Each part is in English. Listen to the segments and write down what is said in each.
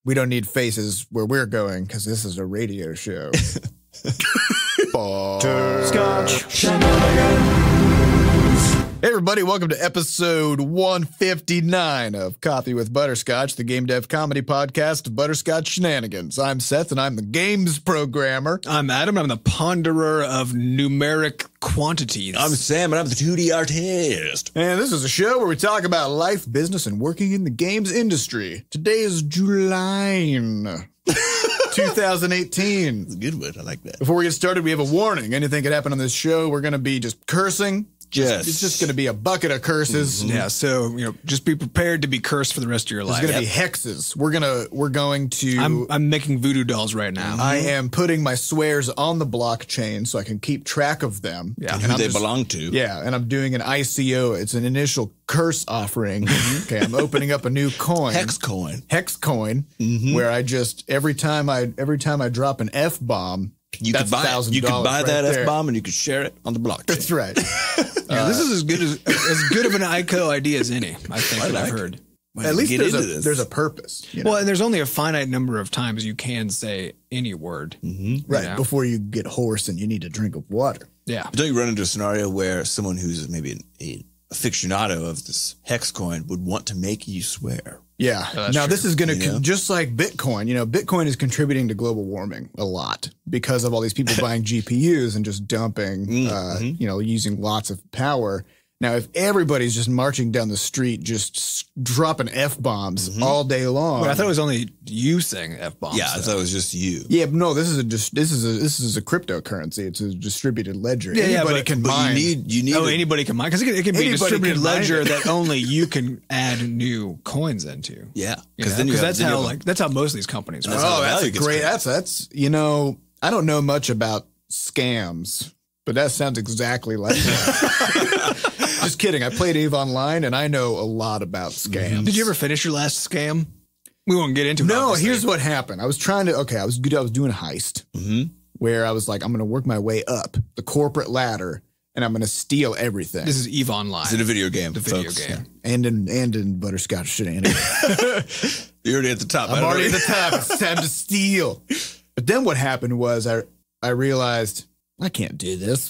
we don't need faces where we're going because this is a radio show. Butterscotch Shenanigans. Hey everybody, welcome to episode 159 of Coffee with Butterscotch, the game dev comedy podcast of Butterscotch Shenanigans. I'm Seth, and I'm the games programmer. I'm Adam, I'm the ponderer of numeric quantities. I'm Sam, and I'm the 2D artist. And this is a show where we talk about life, business, and working in the games industry. Today is July 2018. That's a good one. I like that. Before we get started, we have a warning. Anything could happen on this show. We're going to be just cursing. Yes. It's just going to be a bucket of curses. Mm-hmm. Yeah, so just be prepared to be cursed for the rest of your life. There's going to be hexes. We're going to. I'm making voodoo dolls right now. I am putting my swears on the blockchain so I can keep track of them. Yeah, and who they belong to. Yeah, and I'm doing an ICO. It's an initial curse offering. Okay, I'm opening up a new coin. Hexcoin. Where I just every time I drop an F-bomb. You could buy that F-bomb and you could share it on the blockchain. That's right. This is as good of an ICO idea as any, I think, I've heard. At least there's a purpose. You know? Well, and there's only a finite number of times you can say any word. Right, before you get hoarse and you need a drink of water. Yeah. But don't you run into a scenario where someone who's maybe a aficionado of this hex coin would want to make you swear? Yeah. Now, this is going to, just like Bitcoin, Bitcoin is contributing to global warming a lot because of all these people buying GPUs and just dumping, using lots of power. Now, if everybody's just marching down the street, just dropping F-bombs all day long. Well, I thought it was only you saying F-bombs. Yeah, I thought it was just you. Yeah, but no, this is a cryptocurrency. It's a distributed ledger. Yeah, anybody can mine. Anybody can mine because it can be a distributed ledger that only you can add new coins into. Yeah, because that's how most of these companies work. Oh, that's great. That's I don't know much about scams, but that sounds exactly like that. Just kidding. I played EVE Online, and I know a lot about scams. Did you ever finish your last scam? We won't get into it. No, here's what happened. I was doing a heist where I was like, I'm going to work my way up the corporate ladder, and I'm going to steal everything. This is EVE Online. It's in a video game, game. And in Butterscotch Shenanigans. You're already at the top. I'm already at the top. It's time to steal. But then what happened was I realized I can't do this.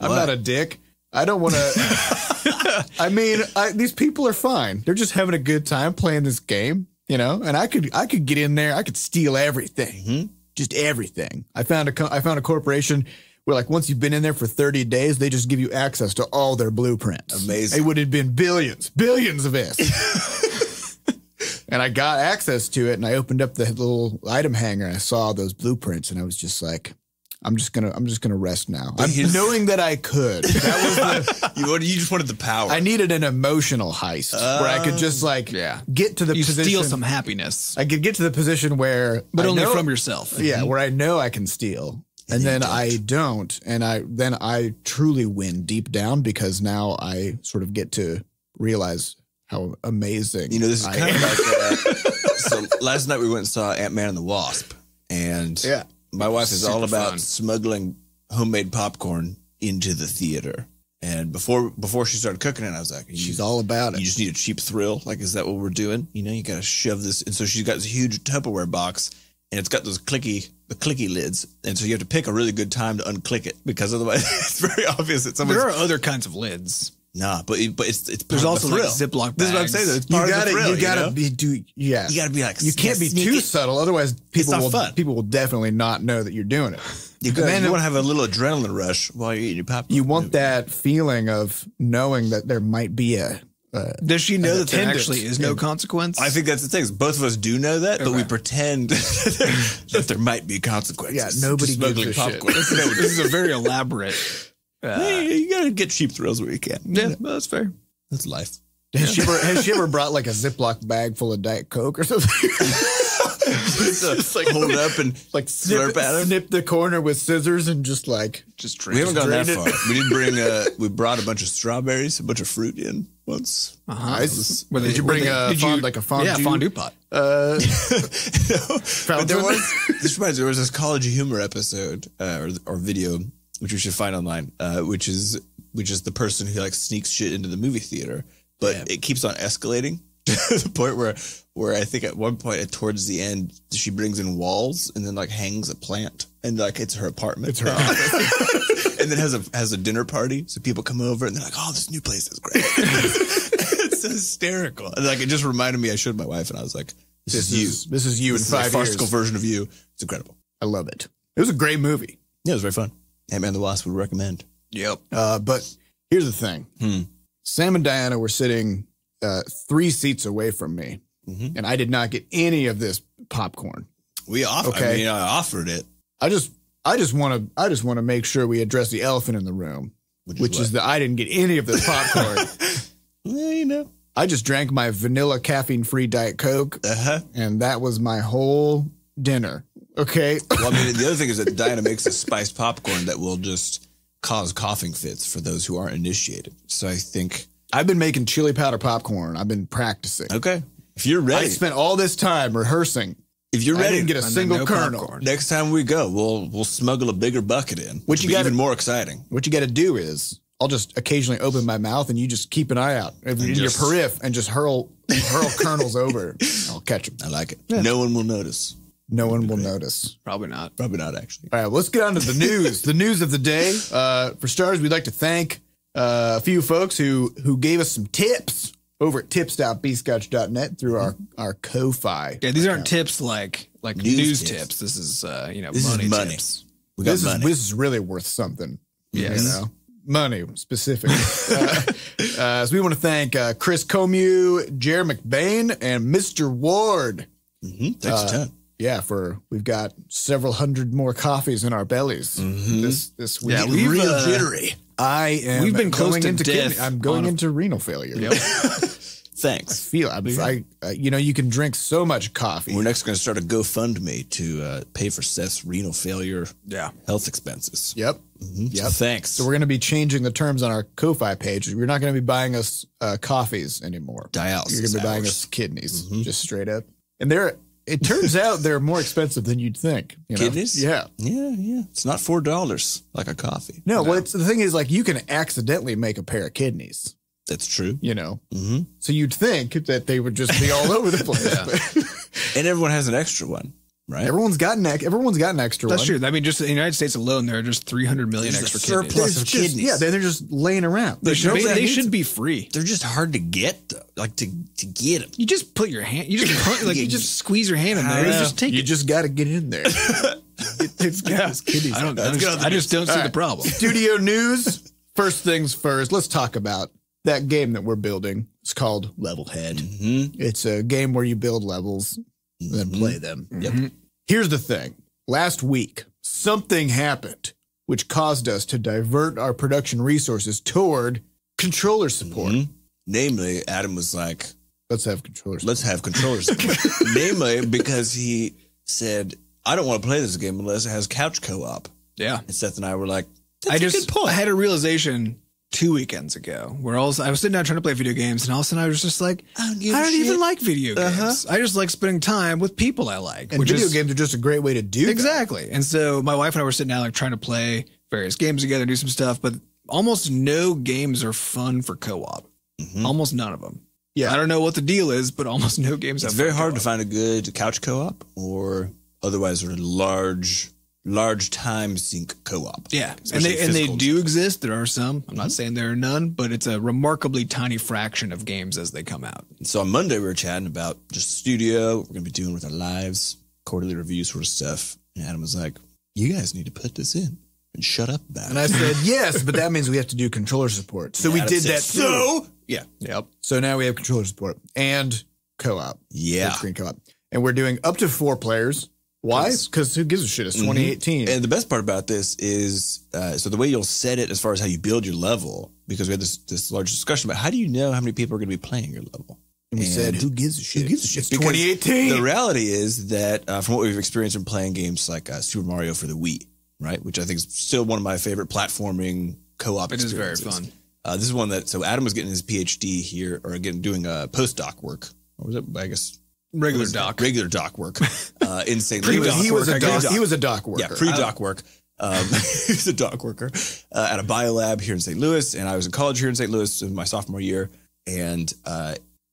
I'm not a dick. I don't want to. I mean, these people are fine. They're just having a good time playing this game, And I could get in there. I could steal everything, just everything. I found a corporation where, like, once you've been in there for 30 days, they just give you access to all their blueprints. Amazing. It would have been billions of this. And I got access to it, and I opened up the little item hanger, and I saw those blueprints, and I was just like, I'm just gonna rest now. Knowing that I could. That was you just wanted the power. I needed an emotional heist where I could just get to the position. Steal some happiness. I could get to the position where, but only from yourself. Yeah, where I know I can steal, and then I don't, and I truly win deep down because now I sort of get to realize how amazing. This is kind of like. So last night we went and saw Ant-Man and the Wasp, and my wife is all about smuggling homemade popcorn into the theater. And before she started cooking it, I was like, she's all about it. You just need a cheap thrill. Like, is that what we're doing? You got to shove this. And so she's got this huge Tupperware box, and it's got those clicky lids. And so you have to pick a really good time to unclick it because otherwise it's very obvious that someone's... There are other kinds of lids. Nah, but it's there's also the like Ziploc bags. This is what I'm saying. It's part of the thrill. You gotta be like, you can't be too subtle. Otherwise, people will definitely not know that you're doing it. You want to have a little adrenaline rush while you're eating your popcorn. You want that feeling of knowing that there might be a. Does she know that there actually is no consequence? I think that's the thing. Both of us do know that, but we pretend that there might be consequences. Yeah, nobody gives a popcorn. This is a very elaborate. You gotta get cheap thrills where you can. Yeah, that's fair. That's life. Has she ever brought like a Ziploc bag full of Diet Coke or something? Just like hold it up and like snip the corner with scissors and just drink. We haven't gone that far. We did bring we brought a bunch of strawberries, a bunch of fruit in once. Nice. Did you bring a fondue? Yeah, fondue pot. But there was this College Humor episode or video, which we should find online, which is the person who like sneaks shit into the movie theater, but it keeps on escalating. to the point where I think at one point towards the end, she brings in walls and then like hangs a plant and like it's her apartment. It's her office. And then has a dinner party. So people come over and they're like, oh, this new place is great. It's hysterical. And like, it just reminded me, I showed my wife and I was like, this is you in 5 years. Farcical version of you. It's incredible. I love it. It was a great movie. Yeah, it was very fun. Ant-Man and the Wasp would recommend. Yep. But here's the thing. Sam and Diana were sitting 3 seats away from me, and I did not get any of this popcorn. We offered. Okay? I mean, I offered it. I just want to make sure we address the elephant in the room, which is that I didn't get any of this popcorn. Well, you know, I just drank my vanilla caffeine-free Diet Coke, and that was my whole dinner. Okay. Well, I mean, the other thing is that Diana makes a spiced popcorn that will just cause coughing fits for those who aren't initiated. So I think I've been making chili powder popcorn. I've been practicing. Okay. If you're ready. I spent all this time rehearsing. If you're ready, I didn't get a single kernel. Popcorn. Next time we go, we'll smuggle a bigger bucket in, which will be even more exciting. What you got to do is I'll just occasionally open my mouth and you just keep an eye out in your periph and just hurl kernels over. I'll catch them. I like it. Yeah. No one will notice. No one will notice. Probably not. Probably not, actually. All right, let's get on to the news. The news of the day. For starters, we'd like to thank a few folks who gave us some tips over at tips.bscotch.net through our Ko-Fi. Yeah, these aren't tips like news tips. This is money tips. We got money. This is really worth something. Yes. Money specifically. So we want to thank Chris Comeau, Jerry McBain, and Mr. Ward. Thanks a ton. Yeah, we've got several hundred more coffees in our bellies this week. Yeah, we're real jittery. We've been close to death. I'm going into renal failure. Yep. Thanks. You can drink so much coffee. We're next going to start a GoFundMe to pay for Seth's renal failure health expenses. Yep. Yep. So thanks. So we're going to be changing the terms on our Ko-Fi page. We're not going to be buying us coffees anymore. Dialysis. You're going to be buying us kidneys, just straight up. And it turns out they're more expensive than you'd think. Kidneys? Yeah. Yeah. It's not $4 like a coffee. No. Well, the thing is, like, you can accidentally make a pair of kidneys. That's true. So you'd think that they would just be all over the place. And everyone has an extra one, right? Everyone's got an extra one. That's true. I mean, just in the United States alone, there are just 300 million extra surplus of kidneys. Yeah, they're just laying around. They should be free. They're just hard to get, though. Like to get them. You just put your hand. You just squeeze your hand in there. Just take you just got to get in there. It's kidneys. I just don't see the problem. Studio news. First things first. Let's talk about that game that we're building. It's called Levelhead. It's a game where you build levels and then play them. Yep. Here's the thing. Last week, something happened which caused us to divert our production resources toward controller support. Namely, Adam was like, let's have controller support. Namely, because he said, I don't want to play this game unless it has couch co-op. Yeah. And Seth and I were like, that's a good point. I had a realization 2 weekends ago where I was sitting down trying to play video games, and all of a sudden I was just like, I don't even like video games. I just like spending time with people I like. And video games are just a great way to do exactly. And so my wife and I were sitting down like trying to play various games together, do some stuff, but almost no games are fun for co-op. Almost none of them. Yeah, I don't know what the deal is, but almost no games. It's very hard to find a good couch co-op or otherwise sort of large time sink co-op. Yeah, and they do exist. There are some. I'm not saying there are none, but it's a remarkably tiny fraction of games as they come out. So on Monday we were chatting about just the studio. We're going to be doing with our lives, quarterly review sort of stuff. And Adam was like, "You guys need to put this in and shut up about it." And I said, "Yes, but that means we have to do controller support." So we did that. So yep. So now we have controller support and co-op. Yeah, screen co-op, and we're doing up to 4 players. Why? Because who gives a shit? It's 2018. And the best part about this is, so the way you'll set it as far as how you build your level, because we had this large discussion about how do you know how many people are going to be playing your level? And we said, who gives a shit? Who gives a shit? It's 2018. The reality is that from what we've experienced in playing games like Super Mario for the Wii, right? Which I think is still one of my favorite platforming co-op experiences. It is very fun. This is one that, so Adam was getting his PhD here, or again, doing postdoc work. Or was it, I guess, regular doc work in St. Louis. He was a doc worker. Yeah, pre-doc work. He was a doc worker at a biolab here in St. Louis, and I was in college here in St. Louis in my sophomore year. And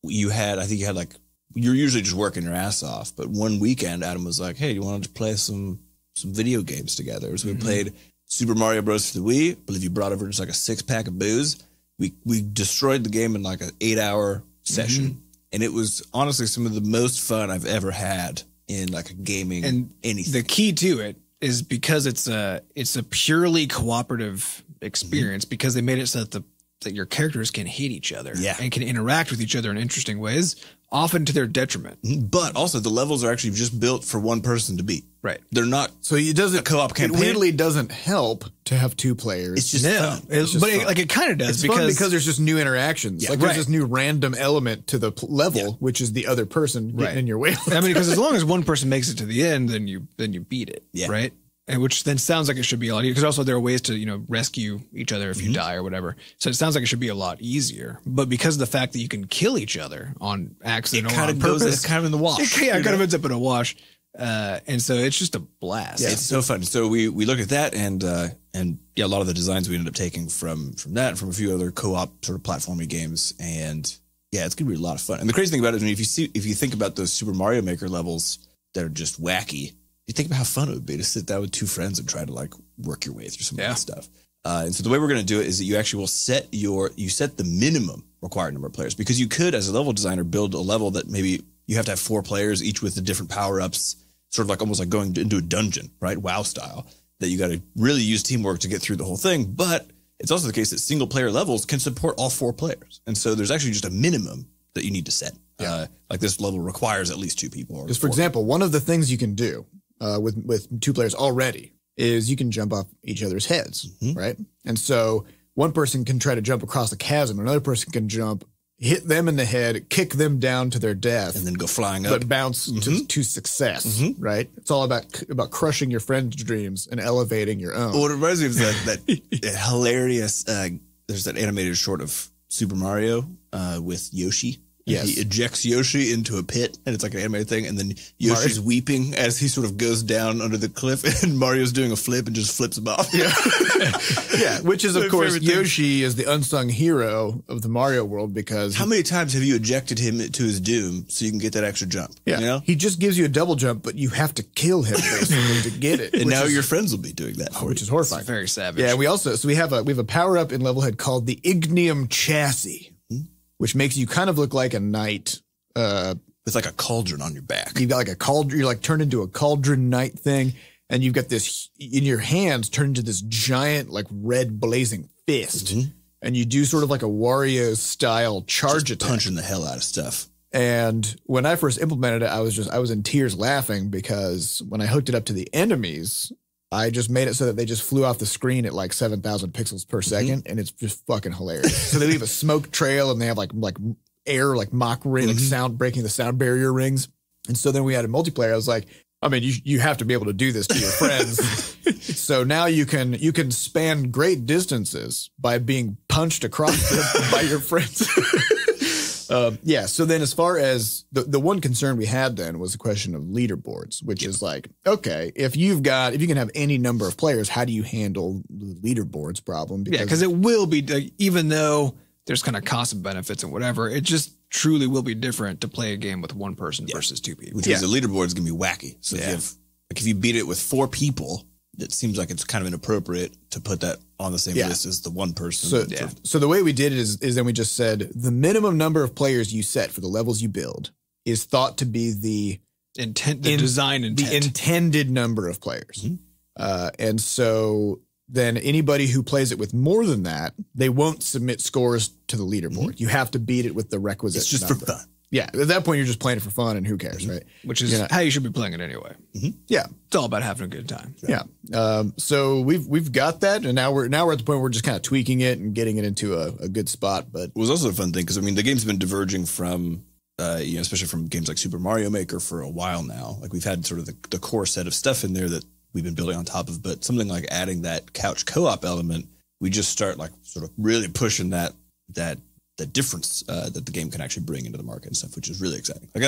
I think you had like, you're usually just working your ass off. But one weekend, Adam was like, hey, you want to play some video games together? So we played Super Mario Bros. For the Wii. I believe you brought over just like a 6-pack of booze. We destroyed the game in like an 8-hour session. And it was honestly some of the most fun I've ever had in like a gaming and anything. The key to it is because it's a purely cooperative experience because they made it so that your characters can hit each other and can interact with each other in interesting ways, often to their detriment. But also the levels are actually just built for one person to beat. Right. They're not so it doesn't a co-op campaign. It weirdly doesn't help to have 2 players. It's just fun. It kind of does because there's just new interactions. Like there's this new random element to the level, which is the other person getting in your way. I mean, because as long as one person makes it to the end, then you beat it. Yeah. Right. And which then sounds like it should be a lot easier because also there are ways to, rescue each other if you die or whatever. So it sounds like it should be a lot easier. But because of the fact that you can kill each other on accident or on purpose, it's kind of in the wash. It kind of ends up in a wash. And so it's just a blast. Yeah, it's so fun. So we looked at that and a lot of the designs we ended up taking from that and from a few other co-op sort of platformy games. And yeah, it's going to be a lot of fun. And the crazy thing about it is if you think about those Super Mario Maker levels that are just wacky, you think about how fun it would be to sit down with 2 friends and try to like work your way through some of that stuff. And so the way we're going to do it is that you actually will set the minimum required number of players, because you could, as a level designer, build a level that maybe you have to have 4 players, each with the different power-ups, sort of like almost like going into a dungeon, right? WoW style, that you got to really use teamwork to get through the whole thing. But it's also the case that single player levels can support all 4 players. And so there's actually just a minimum that you need to set. Like this level requires at least 2 people. Just for example, one of the things you can do with 2 players already is you can jump off each other's heads, right? And so one person can try to jump across a chasm, another person can jump, hit them in the head, kick them down to their death, and then go flying up, but bounce to success, right? It's all about crushing your friend's dreams and elevating your own. Well, what it reminds me of that hilarious. There's that animated short of Super Mario with Yoshi. Yes. He ejects Yoshi into a pit, and it's like an animated thing, and then Yoshi's weeping as he sort of goes down under the cliff, and Mario's doing a flip and just flips him off. Yeah, which is, of course, Yoshi is the unsung hero of the Mario world, because... How many times have you ejected him to his doom so you can get that extra jump? Yeah, you know? He just gives you a double jump, but you have to kill him, basically, to get it. And now your friends will be doing that for you. Which is horrifying. It's very savage. Yeah, we have a power-up in Levelhead called the Ignium Chassis, which makes you kind of look like a knight. With like a cauldron on your back. You've got like a cauldron. You're like turned into a cauldron knight thing. And you've got this in your hands turned into this giant, like red blazing fist. And you do sort of like a Wario style charge attack. Punching the hell out of stuff. And when I first implemented it, I was in tears laughing, because when I hooked it up to the enemies, I just made it so that they just flew off the screen at like 7,000 pixels per second. And it's just fucking hilarious. So they leave a smoke trail, and they have like air, like mock ring, like sound, breaking the sound barrier rings. And so then we had a multiplayer. I was like, I mean, you have to be able to do this to your friends. So now you can span great distances by being punched across them by your friends. So then as far as the one concern we had then was the question of leaderboards, which is like, okay, if you can have any number of players, how do you handle the leaderboards problem? Because it will be, even though there's kind of cost and benefits and whatever, it just truly will be different to play a game with one person versus 2 people. Which means the leaderboard is going to be wacky. So if you beat it with 4 people, it seems like it's kind of inappropriate to put that on the same list as the one person. So the way we did it is then we just said the minimum number of players you set for the levels you build is thought to be the design intent. The intended number of players. And so then anybody who plays it with more than that, they won't submit scores to the leaderboard. You have to beat it with the requisite It's just number. for fun. Yeah, at that point, you're just playing it for fun, and who cares, right? Which is how you should be playing it anyway. Yeah, it's all about having a good time. Yeah. So we've got that, and now we're at the point where we're just kind of tweaking it and getting it into a good spot. But it was also a fun thing because, I mean, the game's been diverging from, especially from games like Super Mario Maker for a while now. Like, we've had sort of the core set of stuff in there that we've been building on top of, but something like adding that couch co-op element, we just start like sort of really pushing that difference that the game can actually bring into the market and stuff, which is really exciting. Like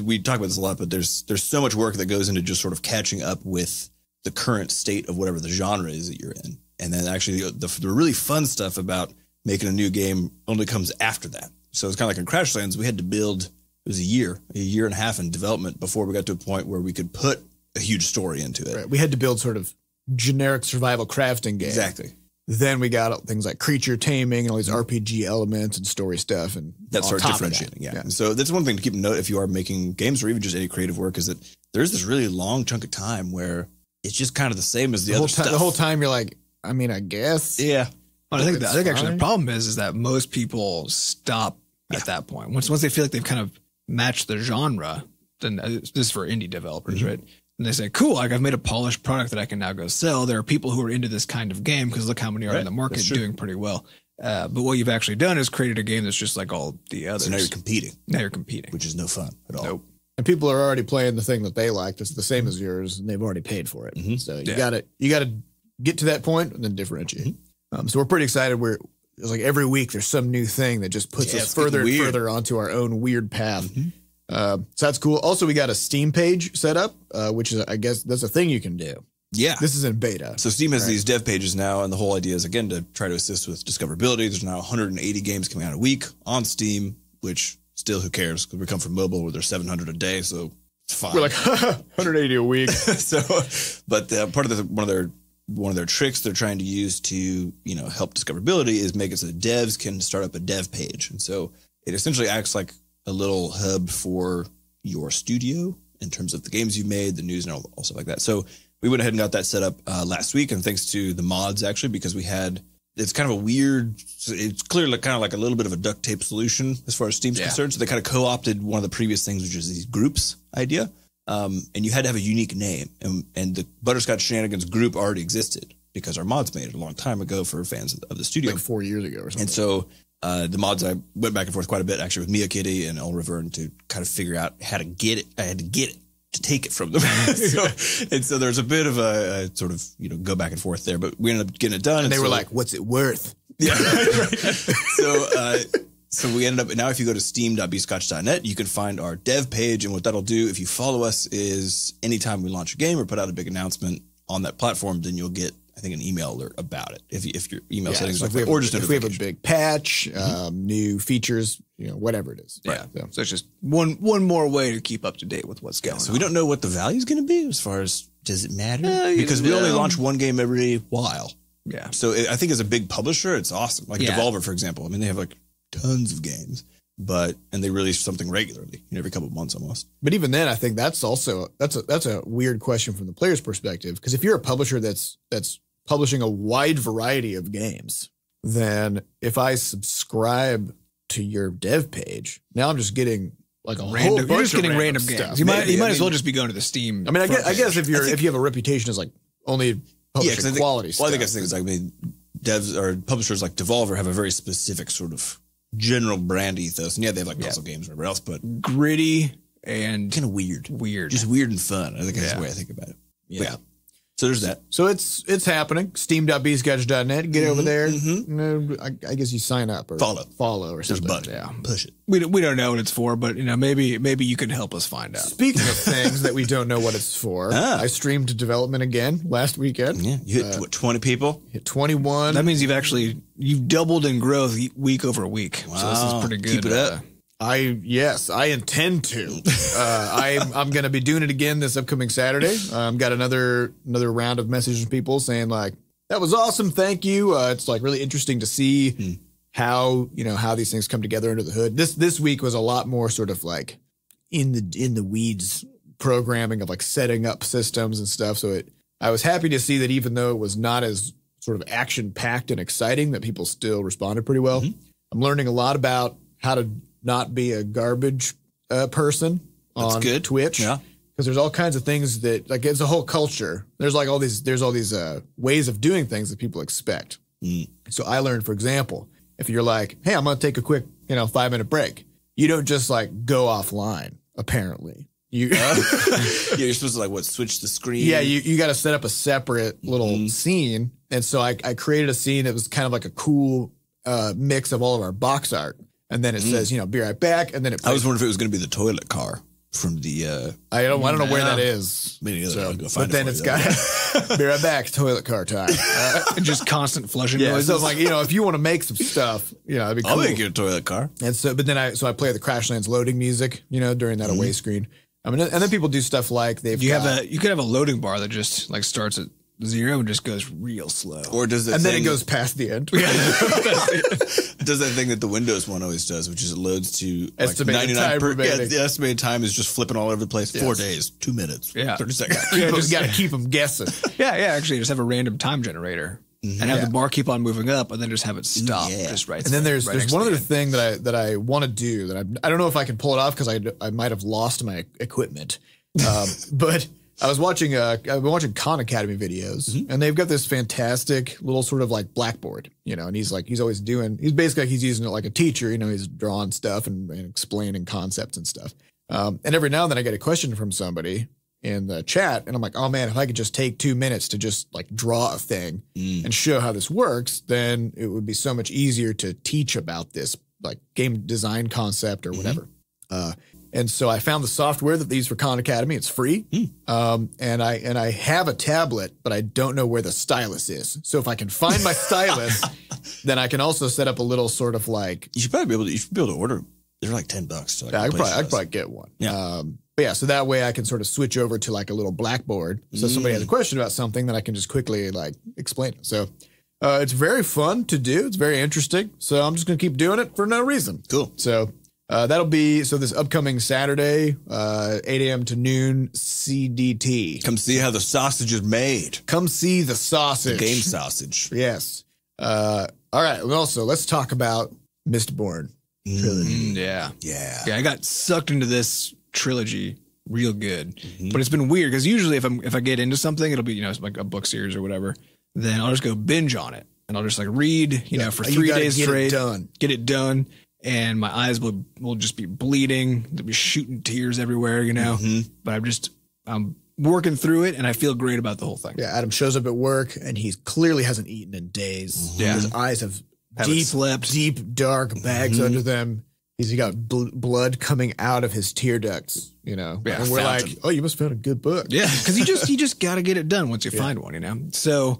we talk about this a lot, but there's so much work that goes into just sort of catching up with the current state of whatever the genre is that you're in. And then actually the really fun stuff about making a new game only comes after that. So it's kind of like in Crashlands, we had to build, it was a year and a half in development before we got to a point where we could put a huge story into it. Right. We had to build sort of generic survival crafting game. Exactly. Then we got things like creature taming and all these RPG elements and story stuff. And that starts differentiating. Yeah. And so that's one thing to keep in note if you are making games or even just any creative work is that there's this really long chunk of time where it's just kind of the same as the other stuff. The whole time you're like, I mean, I guess. Yeah. Well, I think actually the problem is that most people stop at that point. Once they feel like they've kind of matched the genre, then this is for indie developers, right? And they say, cool, like I've made a polished product that I can now go sell. There are people who are into this kind of game because look how many are in the market doing pretty well. But what you've actually done is created a game that's just like all the others. So now you're competing. Which is no fun at all. Nope. And people are already playing the thing that they like that's the same as yours, and they've already paid for it. So you got to get to that point and then differentiate. So we're pretty excited. It's like every week there's some new thing that just puts us further and further onto our own weird path. So that's cool. Also, we got a Steam page set up, which is, I guess, that's a thing you can do. Yeah. This is in beta. So Steam has these dev pages now, and the whole idea is, again, to try to assist with discoverability. There's now 180 games coming out a week on Steam, which still, who cares? Because we come from mobile where there's 700 a day, so it's fine. We're like 180 a week. But part of one of their tricks they're trying to use to, help discoverability is make it so that devs can start up a dev page. And so it essentially acts like a little hub for your studio in terms of the games you've made, the news and all stuff like that. So we went ahead and got that set up last week, and thanks to the mods actually, because it's kind of a weird, it's clearly kind of like a little bit of a duct tape solution as far as Steam's concerned. So they kind of co-opted one of the previous things, which is these groups idea. And you had to have a unique name, and the Butterscotch Shenanigans group already existed because our mods made it a long time ago for fans of the studio. Like 4 years ago or something. And so the mods, I went back and forth quite a bit actually with Mia Kitty and El Riverne to kind of figure out how to get it. I had to get it to take it from them. So there's a bit of a sort of, go back and forth there, but we ended up getting it done. And they were like, what's it worth? Yeah. Right. So we ended up, now if you go to steam.bscotch.net, you can find our dev page. And what that'll do, if you follow us, is anytime we launch a game or put out a big announcement on that platform, then you'll get, I think, an email alert about it. If your email settings if we have a big patch, new features, whatever it is. Right. Yeah. So it's just one more way to keep up to date with what's going on. So we don't know what the value is going to be as far as, does it matter? Because we only launch one game every while. Yeah. So I think as a big publisher, it's awesome. Like Devolver, for example. I mean, they have like tons of games, and they release something regularly, every couple of months almost. But even then, I think that's a weird question from the player's perspective. Because if you're a publisher that's publishing a wide variety of games, then if I subscribe to your dev page, now I'm just getting like a random, whole bunch of random games. stuff. You might as well just be going to the Steam. I mean, I guess if you have a reputation as like only publishing quality stuff. Well, I think that's the thing is devs or publishers like Devolver have a very specific sort of general brand ethos. And they have like puzzle games or whatever else, but gritty and kind of weird. Just weird and fun. I think that's the way I think think about it. Yeah. So there's that. So it's happening. Steam.bscotch.net. Get over there. I guess you sign up or follow or something. There's a button. Yeah. Push it. We don't know what it's for, but maybe you can help us find out. Speaking of things that we don't know what it's for, I streamed development again last weekend. Yeah. You hit 20 people? Hit 21. That means you've doubled in growth week over week. Wow. So this is pretty good. Keep it up. I intend to. I'm going to be doing it again this upcoming Saturday. Got another round of messages from people saying like, that was awesome. Thank you. It's like really interesting to see how these things come together under the hood. This week was a lot more sort of like in the weeds programming of like setting up systems and stuff. So I was happy to see that even though it was not as sort of action packed and exciting, that people still responded pretty well. I'm learning a lot about how to not be a garbage person on Twitch. Yeah. Because there's all kinds of things that like it's a whole culture. There's like all these ways of doing things that people expect. So I learned, for example, if you're like, hey, I'm going to take a quick 5-minute break, you don't just like go offline. Apparently, you're supposed to like switch the screen. Yeah, you got to set up a separate little scene. And so I created a scene that was kind of like a cool mix of all of our box art. And then it says, be right back. And then I was wondering if it was going to be the toilet car from the. I don't know where that is. But then it's got. Be right back. Toilet car time. And just constant flushing noises. So like if you want to make some stuff, that'd be cool. I'll make you a toilet car. And so, but then I play the Crashlands loading music, during that away screen. I mean, and then people do stuff like you could have a loading bar that just like starts at 0 and just goes real slow. Or does it? And then it goes past the end. Does that thing that the Windows one always does, which is it loads to estimated time the estimated time is just flipping all over the place. 4 days, 2 minutes, 30 seconds. Just got to keep them guessing. Actually, just have a random time generator and have the bar keep on moving up, and then just have it stop. Just right. And then there's one other thing that I want to do that I don't know if I can pull it off because I might have lost my equipment, but. I've been watching Khan Academy videos, and they've got this fantastic little sort of like blackboard, and he's using it like a teacher, he's drawing stuff and explaining concepts and stuff. And every now and then I get a question from somebody in the chat, and I'm like, oh man, if I could just take 2 minutes to just like draw a thing and show how this works, then it would be so much easier to teach about this like game design concept or whatever. And so I found the software that they use for Khan Academy. It's free. And I have a tablet, but I don't know where the stylus is. So if I can find my stylus, then I can also set up a little sort of like. You should probably be able to order. They're like $10. So I could probably get one. Yeah. But so that way I can sort of switch over to like a little blackboard. So if somebody has a question about something, then I can just quickly like explain it. So it's very fun to do. It's very interesting. So I'm just going to keep doing it for no reason. Cool. So. That'll be this upcoming Saturday, 8 a.m. to noon CDT. Come see how the sausage is made. Come see the sausage. The game sausage. Yes. All right. And also, let's talk about Mistborn trilogy. Yeah. I got sucked into this trilogy real good, but it's been weird because usually if I get into something, it'll be like a book series or whatever. Then I'll just go binge on it, and I'll just like read for 3 days straight. Get it done. And my eyes will just be bleeding. They'll be shooting tears everywhere, But I'm working through it, and I feel great about the whole thing. Yeah, Adam shows up at work, and he clearly hasn't eaten in days. Yeah. His eyes have deep, dark bags under them. He's got blood coming out of his tear ducts, Yeah, and we're like, oh, you must have found a good book. Yeah, because you just got to get it done once you find one, So...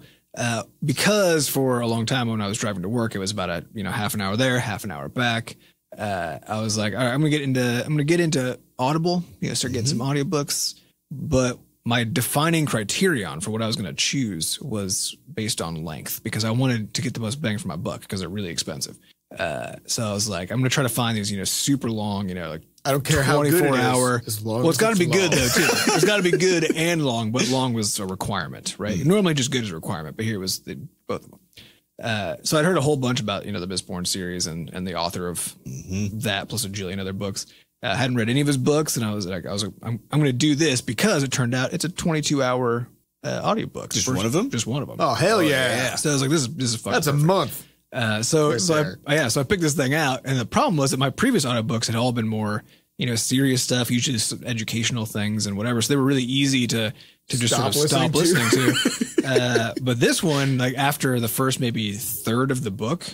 because for a long time when I was driving to work, it was about a half an hour there, half an hour back. I was like, all right, I'm gonna get into Audible, start getting some audiobooks. But my defining criterion for what I was gonna choose was based on length because I wanted to get the most bang for my buck because they're really expensive. So I was like, I'm gonna try to find these super long, like I don't care how good it is. 24-hour. Well, it's got to be good though too. It's got to be good and long, but long was a requirement, right? Normally just good is a requirement, but here it was both of them. So I'd heard a whole bunch about the Mistborn series and the author of that plus a jillion other books. I hadn't read any of his books, and I was like, I'm going to do this because it turned out it's a 22-hour audiobook. Just one of them. Oh hell yeah! So I was like, this is fucking. That's perfect. A month. So I picked this thing out, and the problem was that my previous audiobooks had all been more, serious stuff, usually just educational things and whatever. So they were really easy to just stop listening to. But this one, like after the first maybe third of the book,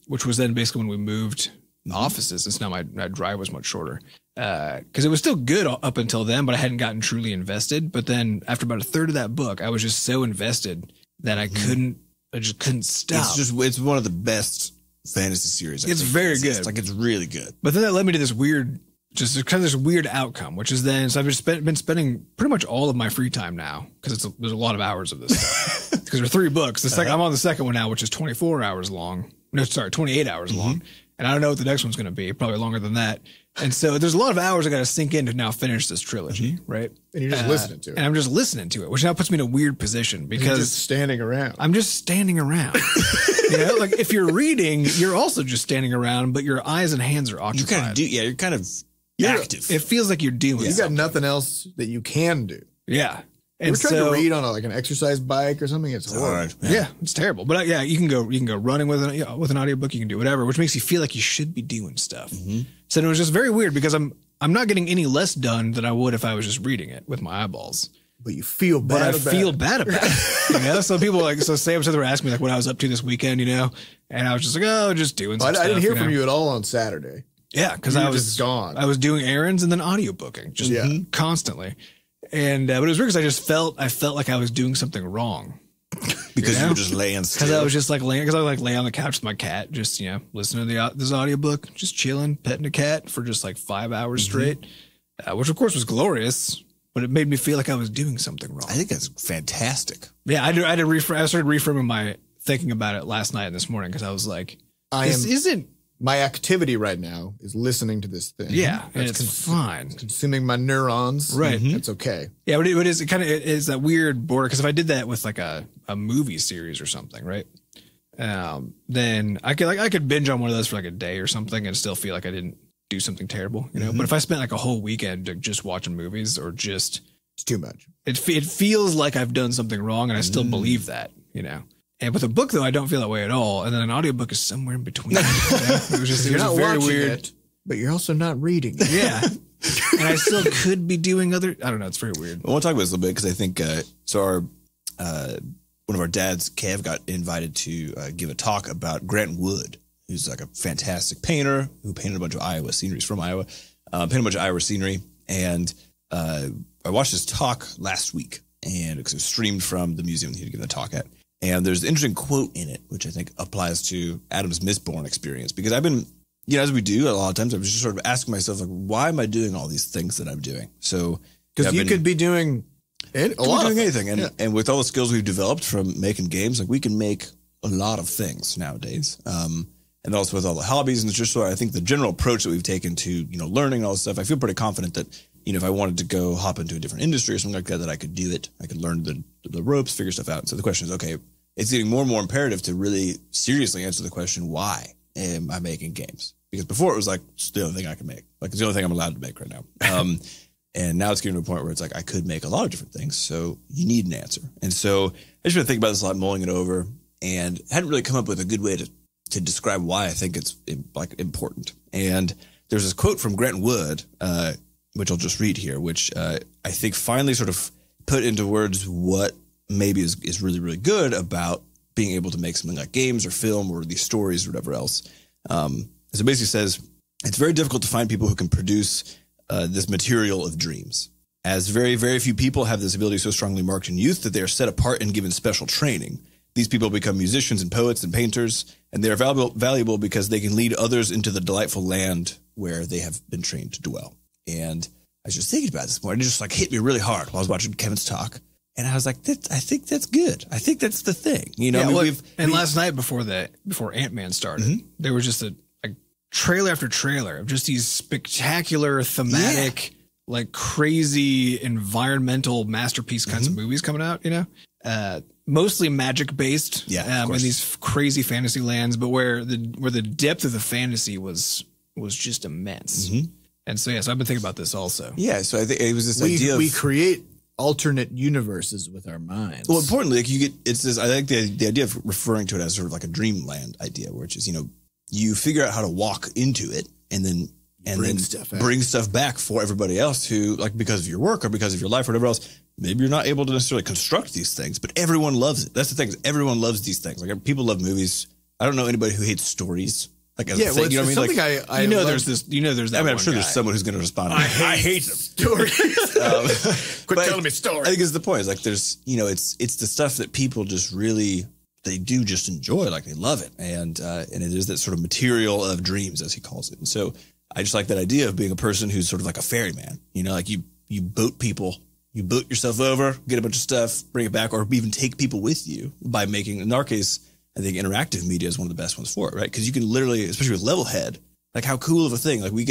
which was then basically when we moved offices, and so now my drive was much shorter. Because it was still good up until then, but I hadn't gotten truly invested. But then after about a third of that book, I was just so invested that I just couldn't stop. It's one of the best fantasy series. It's very good. Like it's really good. But then that led me to this weird, this weird outcome, which is then, so I've just been spending pretty much all of my free time now because there's a lot of hours of this stuff. Because there are 3 books. I'm on the second one now, which is 24 hours long. No, sorry, 28 hours long. And I don't know what the next one's going to be. Probably longer than that. And so there's a lot of hours I got to sink in to now finish this trilogy, right? And you're just listening to it. And I'm just listening to it, which now puts me in a weird position because you're just standing around. I'm just standing around. Like if you're reading, you're also just standing around, but your eyes and hands are occupied. You're kind of active. It feels like you're doing You got nothing else that you can do. Yeah. And we're trying to read on an exercise bike or something. It's hard. Yeah, it's terrible. But you can go running with an audiobook. You can do whatever, which makes you feel like you should be doing stuff. So it was just very weird because I'm not getting any less done than I would if I was just reading it with my eyeballs. But you feel bad. But I feel bad about it. So people Sam said they were asking me what I was up to this weekend, and I was just like, just doing. Some stuff, I didn't hear from you at all on Saturday. Yeah, because You I were was just gone. I was doing errands and then audiobooking just constantly. And but it was weird because I felt like I was doing something wrong. Because you were just laying still. Because I was just like laying, because I like lay on the couch with my cat, just, you know, listening to this audiobook, just chilling, petting a cat for just like 5 hours straight, which of course was glorious, but it made me feel like I was doing something wrong. I think that's fantastic. Yeah, I started reframing my thinking about it last night and this morning because I was like, my activity right now is listening to this thing. Yeah, and it's fine. Consuming my neurons. Right. That's okay. Yeah, but it is that weird border, because if I did that with like a movie series or something, right? Then I could binge on one of those for like a day or something and still feel like I didn't do something terrible, you know? But if I spent like a whole weekend just watching movies or just... It's too much. It feels like I've done something wrong, and I still believe that, you know? And with a book, though, I don't feel that way at all. And then an audiobook is somewhere in between. You know? It was just you're not very watching weird. it, but you're also not reading it. Yeah. And I still could be doing I don't know. It's very weird. I want to talk about this a little bit because I think one of our dads, Kev, got invited to give a talk about Grant Wood, who's like a fantastic painter who painted a bunch of Iowa scenery. He's from Iowa, painted a bunch of Iowa scenery. And I watched his talk last week, and it was streamed from the museum that he gave the talk at. And there's an interesting quote in it, which I think applies to Adam's Mistborn experience. Because I've been, you know, as we do a lot of times, I was just sort of asking myself, like, why am I doing all these things that I'm doing? So, because you could be doing anything. And with all the skills we've developed from making games, like we can make a lot of things nowadays. And also with all the hobbies, and it's just sort of, I think the general approach that we've taken to, you know, learning and all this stuff, I feel pretty confident that, you know, if I wanted to go hop into a different industry or something like that, that I could do it. I could learn the ropes, figure stuff out. So the question is, okay, it's getting more and more imperative to really seriously answer the question, why am I making games? Because before it was like, it's the only thing I can make. Like, it's the only thing I'm allowed to make right now. And now it's getting to a point where it's like, I could make a lot of different things. So you need an answer. And so I just been thinking about this a lot, mulling it over, and hadn't really come up with a good way to describe why I think it's like important. And there's this quote from Grant Wood, which I'll just read here, which I think finally sort of put into words what maybe is really, really good about being able to make something like games or film or these stories or whatever else. So it basically says, it's very difficult to find people who can produce this material of dreams, as very, very few people have this ability so strongly marked in youth that they are set apart and given special training. These people become musicians and poets and painters, and they are valuable because they can lead others into the delightful land where they have been trained to dwell. And I was just thinking about this morning. It just like hit me really hard while I was watching Kevin's talk. And I was like, I think that's good. I think that's the thing. You know, last night before Ant-Man started, there was just a trailer after trailer of just these spectacular thematic, like crazy environmental masterpiece kinds of movies coming out, you know, mostly magic based, in these crazy fantasy lands, but where the depth of the fantasy was just immense. And so, so I've been thinking about this also. Yeah. So I think it was this idea we create alternate universes with our minds. Well, importantly, like it's this, I like the idea of referring to it as sort of like a dreamland idea, which is, you know, you figure out how to walk into it and then bring stuff back for everybody else who, like, because of your work or because of your life or whatever else, maybe you're not able to necessarily construct these things, but everyone loves it. That's the thing, is everyone loves these things. Like, people love movies. I don't know anybody who hates stories. Like, as a thing, you know what I mean? Like, I there's that. I mean, I'm sure there's someone who's going to respond. I hate them. Stories. Quit telling me stories. I think it's the point. It's like there's, you know, it's the stuff that people just really, they do just enjoy. Like, they love it, and it is that sort of material of dreams, as he calls it. And so I just like that idea of being a person who's sort of like a ferryman. You know, like you boat people, you boat yourself over, get a bunch of stuff, bring it back, or even take people with you by making, in our case, I think interactive media is one of the best ones for it, right? Because you can literally, especially with Levelhead, like how cool of a thing. Like we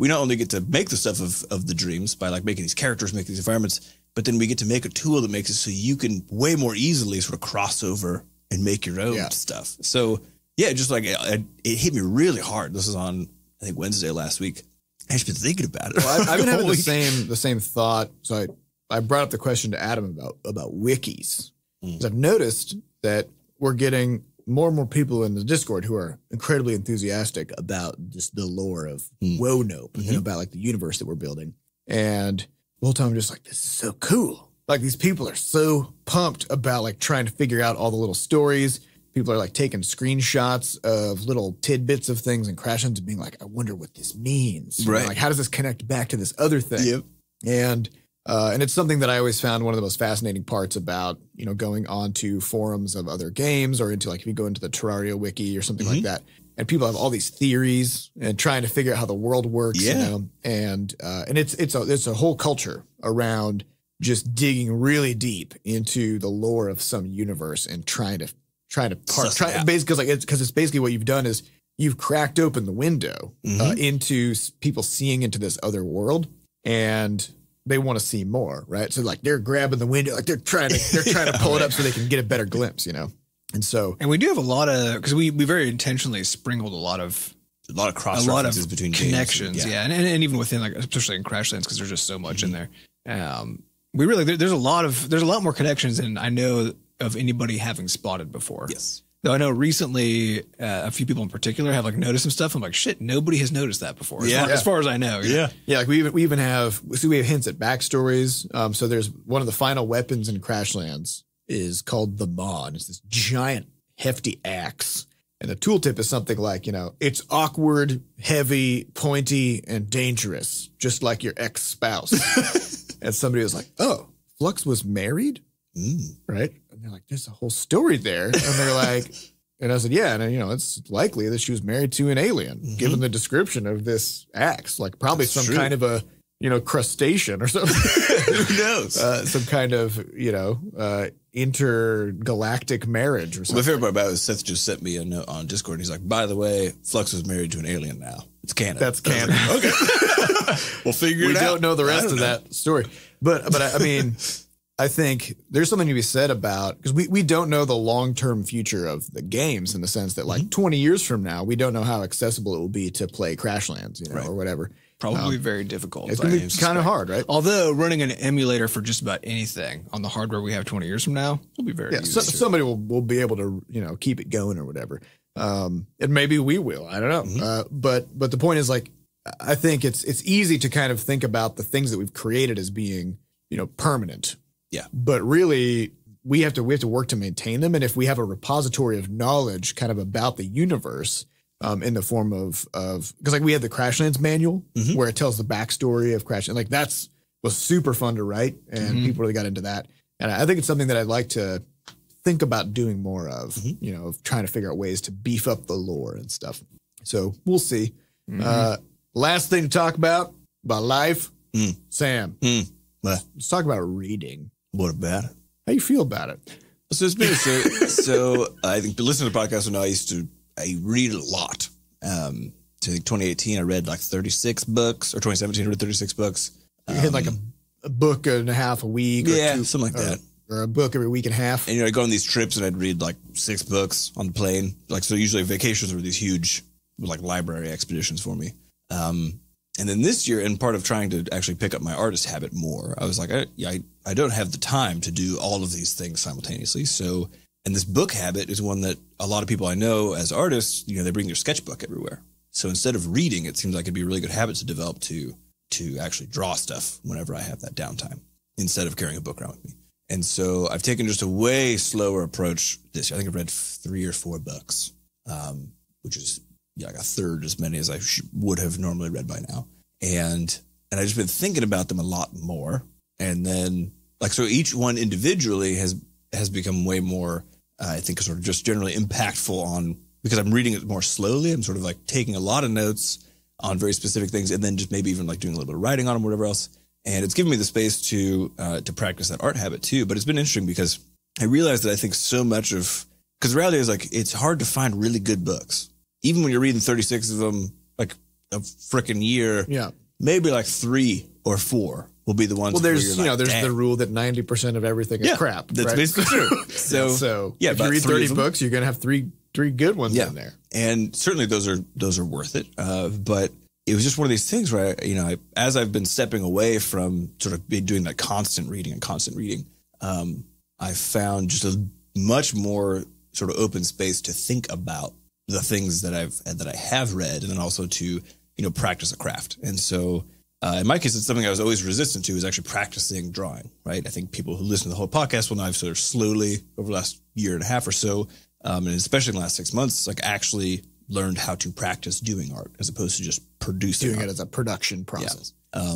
not only get to make the stuff of the dreams by like making these characters, make these environments, but then we get to make a tool that makes it so you can way more easily sort of cross over and make your own stuff. So yeah, just like it hit me really hard. This is on, I think, Wednesday last week. I've just been thinking about it. Well, I've been having the same thought. So I brought up the question to Adam about wikis. Because I've noticed that we're getting more and more people in the Discord who are incredibly enthusiastic about just the lore of Wonope and about like the universe that we're building. And the whole time I'm just like, this is so cool. Like these people are so pumped about like trying to figure out all the little stories. people are like taking screenshots of little tidbits of things and Crashlands and being like, I wonder what this means. Right. Like, how does this connect back to this other thing? Yep. And it's something that I always found one of the most fascinating parts about, going onto forums of other games or into like if you go into the Terraria wiki or something like that, and people have all these theories and trying to figure out how the world works, and it's a whole culture around just digging really deep into the lore of some universe and trying to basically because it's basically what you've done is you've cracked open the window into people seeing into this other world, and they want to see more, right? So like they're grabbing the window, like they're trying to pull it up so they can get a better glimpse, And we do have a lot of, because we very intentionally sprinkled a lot of cross references between connections, games. And even within, like, especially in Crashlands, because there's just so much in there. We really there's a lot more connections than I know of anybody having spotted before. Yes. Though I know recently a few people in particular have like noticed some stuff. I'm like, shit, nobody has noticed that before. As far as I know. Yeah. Yeah. Like we even have hints at backstories. So there's one of the final weapons in Crashlands is called the Maw. It's this giant hefty axe. And the tooltip is something like, it's awkward, heavy, pointy, and dangerous, just like your ex-spouse. And somebody was like, oh, Flux was married? Right? And they're like, there's a whole story there. And they're like, and I said, yeah. And, it's likely that she was married to an alien, given the description of this axe, like probably some kind of a, crustacean or something. Who knows? Some kind of, intergalactic marriage or something. My favorite part about it is Seth just sent me a note on Discord. He's like, by the way, Flux is married to an alien now. It's canon. That's canon. Like, okay. We'll figure it out. We don't know the rest of that story. But I mean, I think there's something to be said about, because we don't know the long-term future of the games in the sense that like 20 years from now, we don't know how accessible it will be to play Crashlands, or whatever. Probably very difficult. It's going to be kind of hard, right? Although running an emulator for just about anything on the hardware we have 20 years from now will be very easy. Somebody will be able to, keep it going or whatever. And maybe we will. I don't know. But the point is, like, I think it's easy to kind of think about the things that we've created as being, permanent. Yeah. But really, we have to work to maintain them. And if we have a repository of knowledge kind of about the universe, in the form of because like we had the Crashlands manual where it tells the backstory of Crash, and like was super fun to write, and people really got into that. And I think it's something that I'd like to think about doing more of, of trying to figure out ways to beef up the lore and stuff. So we'll see. Last thing to talk about life, Sam. Let's talk about reading. What about it? How you feel about it? So it's been so I think listening to the podcast when I read a lot. I think 2018, I read like 36 books, or 2017, I read 36 books. You had like a book and a half a week. Yeah, something like that. Or a book every week and a half. And, I'd go on these trips and I'd read like 6 books on the plane. Like, so usually vacations were these huge, like, library expeditions for me. And then this year, and part of trying to actually pick up my artist habit more, I was like, I don't have the time to do all of these things simultaneously. So, and this book habit is one that a lot of people I know as artists, they bring their sketchbook everywhere. So instead of reading, it seems like it'd be a really good habit to develop to actually draw stuff whenever I have that downtime, instead of carrying a book around with me. And so I've taken just a way slower approach this year. I think I've read 3 or 4 books, which is like a third as many as I would have normally read by now. And I've just been thinking about them a lot more. And then, like, so each one individually has become way more, I think, sort of just generally impactful because I'm reading it more slowly. I'm sort of like taking a lot of notes on very specific things, and then just maybe even like doing a little bit of writing on them, whatever else. And it's given me the space to practice that art habit too. But it's been interesting because I realized that I think so much because the reality is, like, it's hard to find really good books. Even when you're reading 36 of them, like a freaking year, maybe like 3 or 4 will be the ones. Well, there's there's the rule that 90% of everything is crap. That's basically true. So if you read 30 books, you're gonna have three good ones in there. And certainly those are worth it. But it was just one of these things where as I've been stepping away from sort of doing that constant reading, I found just a much more sort of open space to think about the things that I have read, and then also to practice a craft. And so in my case, it's something I was always resistant to, is actually practicing drawing, right? I think people who listen to the whole podcast will know I've sort of slowly, over the last year and a half or so, And especially in the last 6 months, like actually learned how to practice doing art as opposed to just producing doing art. it as a production process. Yeah.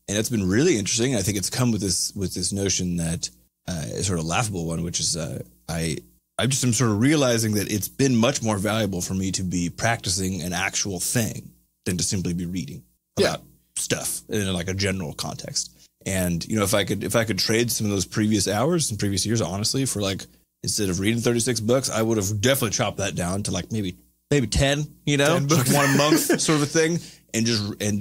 And it's been really interesting. I think it's come with this notion that is sort of laughable one, which is I'm sort of realizing that it's been much more valuable for me to be practicing an actual thing than to simply be reading about stuff in like a general context. And, you know, if I could trade some of those previous hours and previous years, honestly, for like, instead of reading 36 books, I would have definitely chopped that down to like maybe 10, you know, 10 books. like one a month sort of a thing, and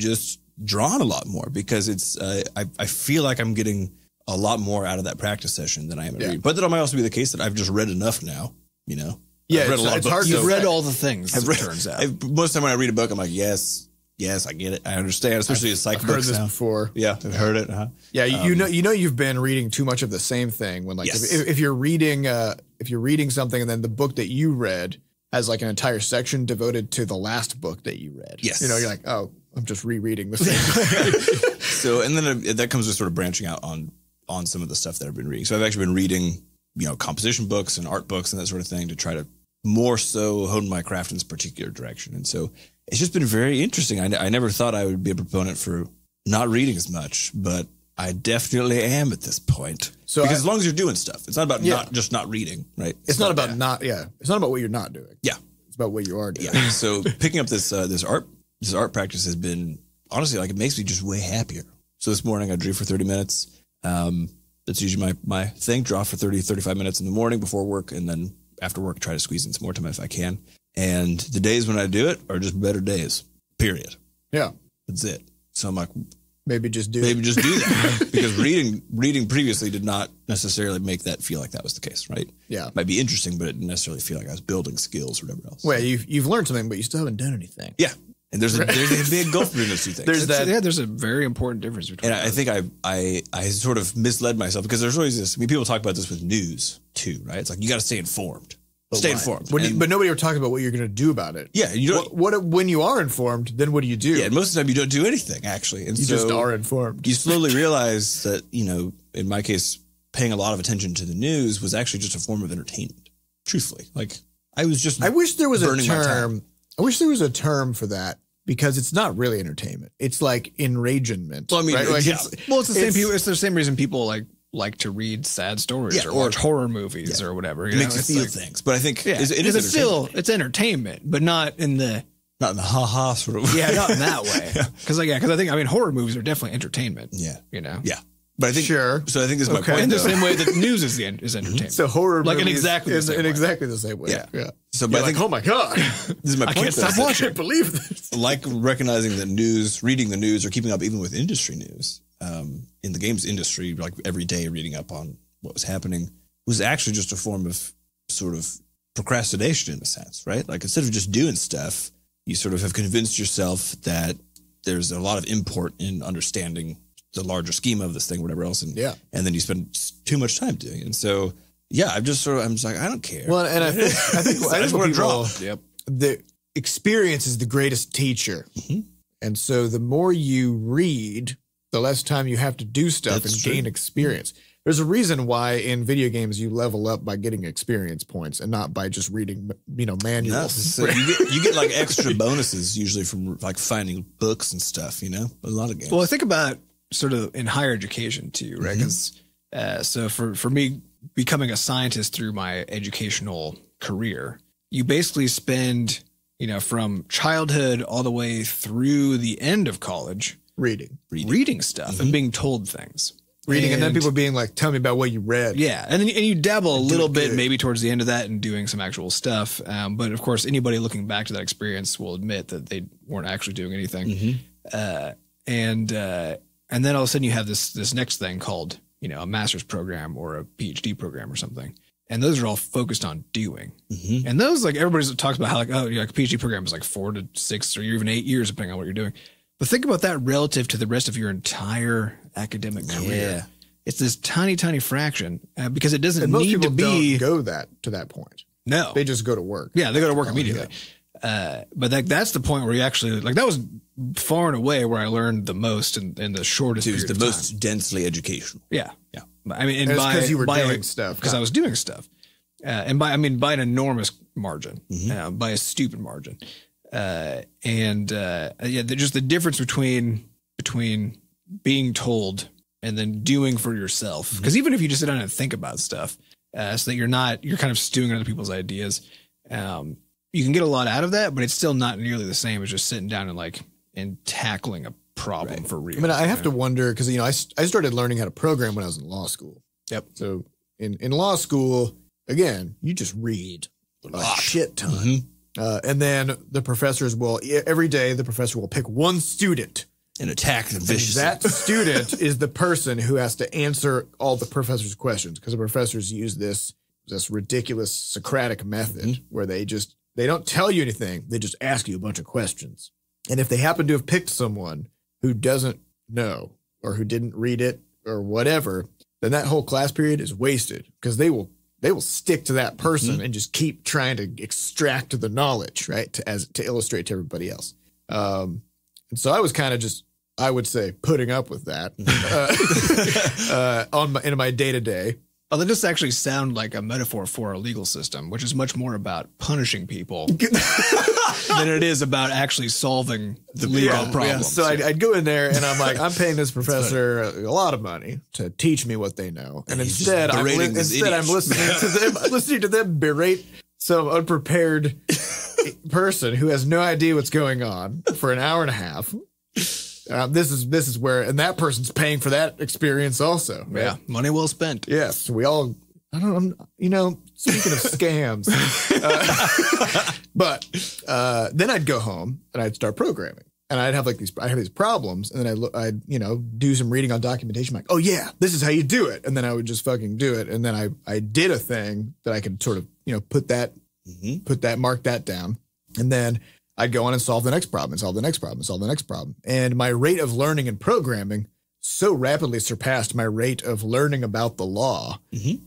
just drawn a lot more, because it's I feel like I'm getting a lot more out of that practice session than I am at reading. But that might also be the case that I've just read enough now, you know. Yeah, I've read a lot of books. You've read all the things, it turns out. Most of the time when I read a book, I'm like, yes, I get it. I understand, especially as psych I've books heard this now. before. Yeah, I've heard it. Yeah, you know you've been reading too much of the same thing when, like, if you're reading something and then the book that you read has like an entire section devoted to the last book that you read. Yes. You know, you're like, oh, I'm just rereading the same thing. So, and then that comes with sort of branching out on some of the stuff that I've been reading. So I've actually been reading, you know, composition books and art books and that sort of thing to try to more so hone my craft in this particular direction. And so it's just been very interesting. I never thought I would be a proponent for not reading as much, but I definitely am at this point. So because as long as you're doing stuff, it's not about not reading, right? It's not about it's not about what you're not doing. Yeah. It's about what you are doing. Yeah. So picking up this art practice has been, honestly, like, it makes me just way happier. So this morning I drew for 30 minutes. That's usually my thing, draw for 30, 35 minutes in the morning before work. And then after work, try to squeeze in some more time if I can. And the days when I do it are just better days, period. Yeah. That's it. So I'm like, maybe just do that. Because reading previously did not necessarily make that feel like that was the case, right? Yeah. It might be interesting, but it didn't necessarily feel like I was building skills or whatever else. Well, you've learned something, but you still haven't done anything. Yeah. And there's a big gulf between those two things. There's a very important difference between And I think I sort of misled myself, because there's always this, I mean, people talk about this with news too, right? It's like, you got to stay informed. Stay informed. But nobody ever talks about what you're going to do about it. Yeah. You don't, when you are informed, then what do you do? Yeah. And most of the time you don't do anything, actually. And you just are informed. You slowly realize that, you know, in my case, paying a lot of attention to the news was actually just a form of entertainment. Truthfully. Like, I wish there was a term. I wish there was a term for that, because it's not really entertainment. It's like enragement. Well, I mean, right? Like it's the same people. It's the same reason people like to read sad stories or watch horror movies or whatever. It makes you feel things. But I think it's entertainment, but not in the ha-ha sort of way. Yeah, not in that way. Because I think horror movies are definitely entertainment. Yeah. You know? Yeah. But I think sure. So I think this is my point. In the same way that news is entertainment. So horror movies in exactly the same way. Yeah. So but I think, oh my God. This is my point. I can't stop watching. I can't believe this. Like recognizing that reading the news, or keeping up even with industry news, in the games industry, like every day reading up on what was happening, was actually just a form of sort of procrastination in a sense, right? Like, instead of just doing stuff, you sort of have convinced yourself that there's a lot of import in understanding the larger scheme of this thing, whatever else. And then you spend too much time doing it. And so, I'm just like, I don't care. Well, and I think I just want to draw. The experience is the greatest teacher. Mm-hmm. And so the more you read, the less time you have to do stuff and gain experience. There's a reason why in video games you level up by getting experience points and not by just reading, manuals. So you get like extra bonuses usually from like finding books and stuff, a lot of games. Well, I think about sort of in higher education too, right? Because so for me, becoming a scientist through my educational career, you basically spend, from childhood all the way through the end of college reading stuff and being told things. And then people being like, tell me about what you read. Yeah. And you dabble a little bit maybe towards the end of that and doing some actual stuff. But of course, anybody looking back to that experience will admit that they weren't actually doing anything. And then all of a sudden you have this next thing called, a master's program or a PhD program or something. And those are all focused on doing. And those, like, everybody talks about how, like, a PhD program is like 4 to 6 or even 8 years, depending on what you're doing. But think about that relative to the rest of your entire academic career. Yeah. It's this tiny, tiny fraction because it doesn't need to be. Don't go to that point. No, they just go to work. Yeah, they go to work immediately. Yeah. But that's the point where you actually, like, that was far and away where I learned the most in the shortest period of time. It was the most densely educational. Yeah. I mean, and because you were doing stuff. Because I was doing stuff. and by an enormous margin, by a stupid margin. Just the difference between being told and then doing for yourself. Because even if you just sit down and think about stuff, so that you're kind of stewing on other people's ideas, you can get a lot out of that, but it's still not nearly the same as just sitting down and tackling a problem for real. I mean, I have to wonder because I started learning how to program when I was in law school. Yep. So in law school, again, you just read a shit ton. And then the professors every day the professor will pick one student and attack them viciously. That student is the person who has to answer all the professor's questions because the professors use this ridiculous Socratic method where they don't tell you anything. They just ask you a bunch of questions. And if they happen to have picked someone who doesn't know or who didn't read it or whatever, then that whole class period is wasted because they will stick to that person and just keep trying to extract the knowledge, right? To illustrate to everybody else. And so I was kind of just, I would say, putting up with that in my day-to-day. Oh, that does actually sound like a metaphor for our legal system, which is much more about punishing people than it is about actually solving the legal problems. Yeah. So I'd go in there and I'm like, I'm paying this professor a lot of money to teach me what they know. And instead I'm listening to them berate some unprepared person who has no idea what's going on for an hour and a half. This is where, and that person's paying for that experience also. Right? Yeah. Money well spent. Yes. We all, speaking of scams, but then I'd go home and I'd start programming and I'd have these problems. And then I'd do some reading on documentation. Like, oh yeah, this is how you do it. And then I would just fucking do it. And then I did a thing that I could sort of, mark that down. And then I'd go on and solve the next problem and solve the next problem and solve the next problem. And my rate of learning and programming so rapidly surpassed my rate of learning about the law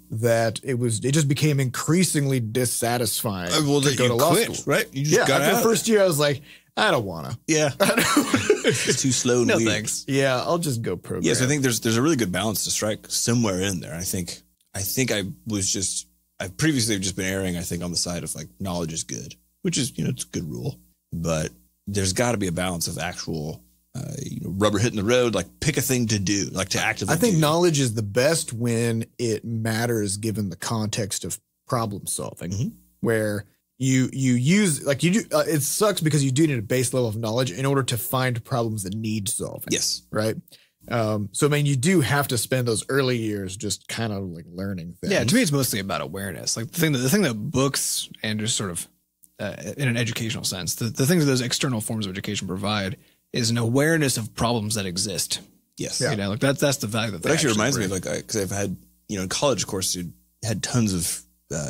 that it just became increasingly dissatisfying to go to law school. Right? You just got after the first year, I was like, I don't want to. Yeah. It's too slow and no weird. Thanks. Yeah, I'll just go program. Yes, I think there's a really good balance to strike somewhere in there. I think I've previously just been erring, I think, on the side of like knowledge is good, which is, it's a good rule. But there's got to be a balance of actual, rubber hitting the road, like pick a thing to do, like to actively I think knowledge is the best when it matters given the context of problem solving, where you use, like you do, it sucks because you do need a base level of knowledge in order to find problems that need solving. Yes. Right. So, I mean, you do have to spend those early years just kind of like learning things. Yeah. To me, it's mostly about awareness. Like the thing that books and just sort of, in an educational sense, the things that those external forms of education provide is an awareness of problems that exist. Yes. Yeah. Like that's the value that it actually reminds me of because I've had, in college, of course, you had tons of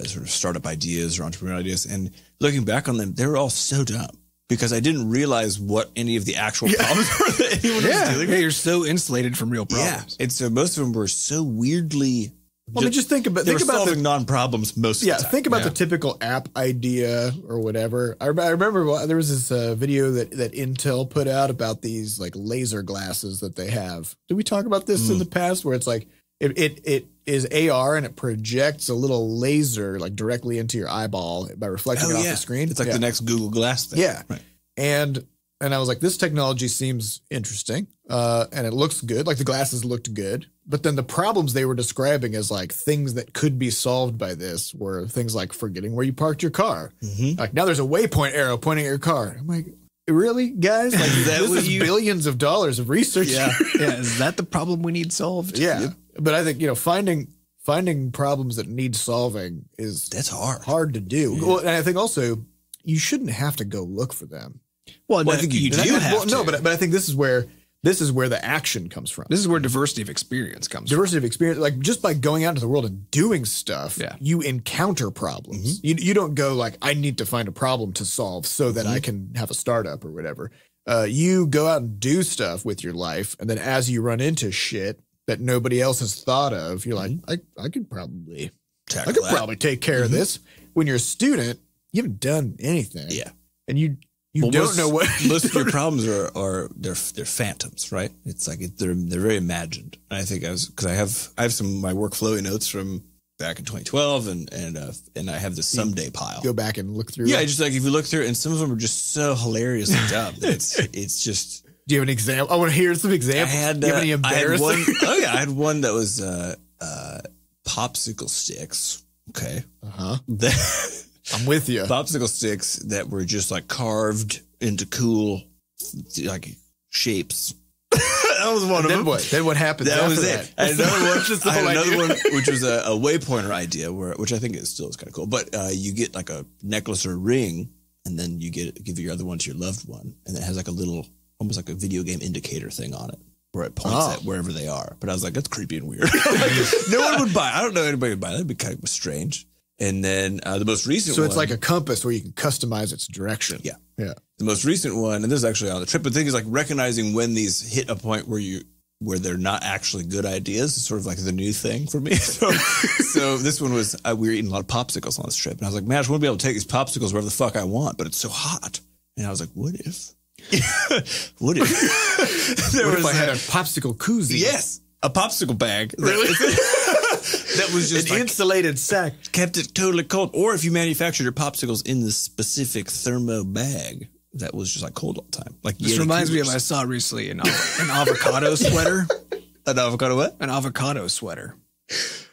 sort of startup ideas or entrepreneurial ideas. And looking back on them, they were all so dumb because I didn't realize what any of the actual problems were that anyone was dealing with. Yeah. You're so insulated from real problems. Yeah. And so most of them were so weirdly. Well, just think about solving non-problems most of the time. Think about the typical app idea or whatever. I remember there was this video that Intel put out about these like laser glasses that they have. Did we talk about this in the past? Where it's like it is AR and it projects a little laser like directly into your eyeball by reflecting it off the screen. It's like the next Google Glass thing. Yeah, right. And I was like, this technology seems interesting, and it looks good. Like the glasses looked good. But then the problems they were describing as like things that could be solved by this were things like forgetting where you parked your car. Like now there's a waypoint arrow pointing at your car. I'm like, really, guys? Like this is billions of dollars of research. Yeah. Is that the problem we need solved? Yeah. Yep. But I think, finding problems that need solving that's hard to do. Yeah. Well, and I think also you shouldn't have to go look for them. Well, I think you do have to. No, but I think this is where the action comes from. This is where diversity of experience comes from. Diversity of experience, like just by going out into the world and doing stuff, you encounter problems. You don't go like, I need to find a problem to solve so that I can have a startup or whatever. You go out and do stuff with your life. And then as you run into shit that nobody else has thought of, you're like, I could probably take care of this. When you're a student, you haven't done anything. Yeah. And you don't know what most of your problems are they're phantoms, right? It's like they're very imagined. And I think because I have some of my workflowy notes from back in 2012, and I have the someday pile. Go back and look through. Yeah, just like if you look through, and some of them are just so hilarious and dumb. It's just. Do you have an example? I want to hear some examples. Do you have any embarrassing? I had one that was popsicle sticks. Okay. I'm with you. Popsicle sticks that were just like carved into cool like shapes. That was one of them. Then what happened? That was it. I had another one, which was a waypointer idea, which I think still is kind of cool. But you get like a necklace or a ring, and then you give your other one to your loved one, and it has like a little, almost like a video game indicator thing on it, where it points at wherever they are. But I was like, that's creepy and weird. No one would buy. I don't know anybody would buy. That'd be kind of strange. And then the most recent one. So it's like a compass where you can customize its direction. Yeah. The most recent one, and this is actually on the trip, but the thing is like recognizing when these hit a point where they're not actually good ideas is sort of like the new thing for me. So this one was, we were eating a lot of popsicles on this trip. And I was like, man, I just want to be able to take these popsicles wherever the fuck I want, but it's so hot. And I was like, what if? What if I had a popsicle koozie? Yes. A popsicle bag. Really? That was just an insulated sack. Kept it totally cold. Or if you manufactured your popsicles in this specific thermo bag that was just like cold all the time. Like this reminds me of I saw recently an avocado sweater. An avocado what? An avocado sweater.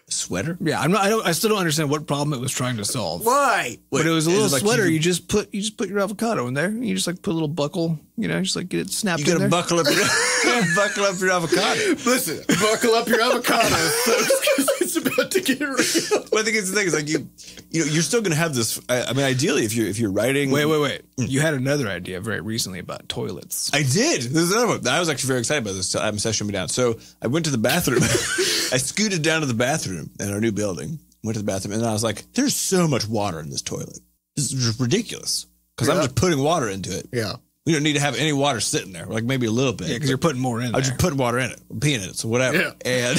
Sweater? Yeah, I still don't understand what problem it was trying to solve. Why? But it was a little sweater. You just put your avocado in there. And you just like put a little buckle. Just like get it snapped in there. You gotta buckle up your avocado. Listen, buckle up your avocado, folks, it's about to get real. Well, I think it's the thing is like you're still gonna have this. I mean, ideally, if you're writing. Wait. You had another idea very recently about toilets. I did. There's another one. I was actually very excited about this. I'm session me down. So I went to the bathroom. I scooted down to the bathroom in our new building. Went to the bathroom, and then I was like, "There's so much water in this toilet. This is just ridiculous." Because I'm just putting water into it. Yeah. We don't need to have any water sitting there, like maybe a little bit. Yeah, because you're putting more in there. I'm just putting water in it, peeing in it, so whatever. Yeah. And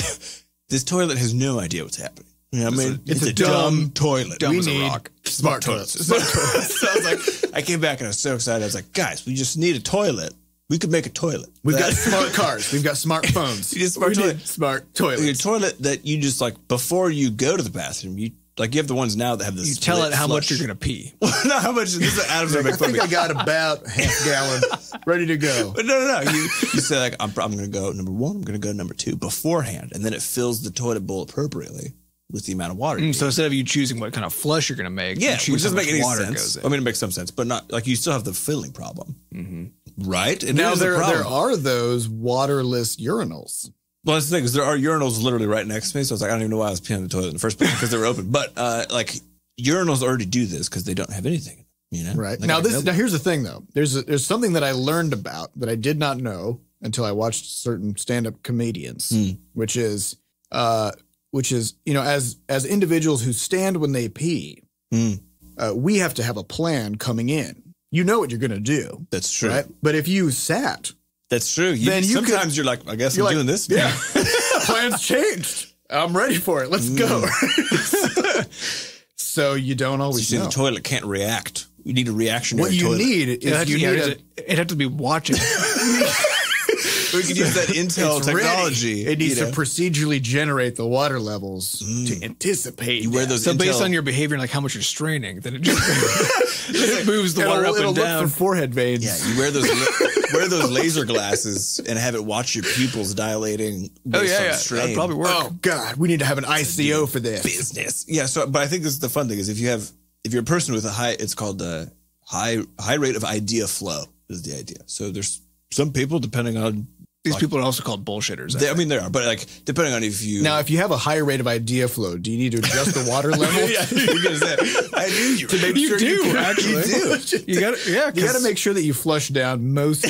this toilet has no idea what's happening. You know what I mean? It's a dumb toilet. Dumb as a rock. Smart toilets. Smart toilets. So I was like, I came back and I was so excited. I was like, guys, we just need a toilet. We could make a toilet. We've got smart cars. We've got smartphones. You need smart toilet. Smart toilets. A toilet that you just like before you go to the bathroom, you have the ones now that have this. You tell it how much you're gonna pee. Not how much. This is Adam's I think I got about half gallon ready to go. But no. You say like I'm gonna go number 1. I'm gonna go number 2 beforehand, and then it fills the toilet bowl appropriately with the amount of water. So instead of you choosing what kind of flush you're gonna make, you choose doesn't make any water sense. goes in. I mean, it makes some sense, but not like you still have the filling problem, right? And now there are those waterless urinals. Well, that's the thing is there are urinals literally right next to me. So I was like, I don't even know why I was peeing in the toilet in the first place because they were open. But like urinals already do this because they don't have anything. Right. Like now here's the thing though. There's something that I learned about that I did not know until I watched certain stand-up comedians, which is as individuals who stand when they pee, we have to have a plan coming in. You know what you're going to do. That's true. Right? But if you sat. That's true. Sometimes you're like, I guess I'm doing this. Yeah. Plan's changed. I'm ready for it. Let's go. So you don't always know. The toilet can't react. You need a reactionary toilet. What you need is it had to be watching. We could use that Intel technology. It needs to procedurally generate the water levels to anticipate. You wear those based on your behavior, like how much you're straining, then it just it moves the water up and down. Look for forehead veins. Yeah, you wear those laser glasses and have it watch your pupils dilating. Based on strain. That'd probably work. Oh God, we need to have an ICO for this business. Yeah, but I think this is the fun thing is if you're a person with a high, it's called a high rate of idea flow is the idea. So there's some people depending on. These people are also called bullshitters. I mean, they are, but like depending on if you have a high rate of idea flow, do you need to adjust the water level? Yeah, you're gonna say, I knew you to make sure you do. Actually, you got to make sure that you flush down most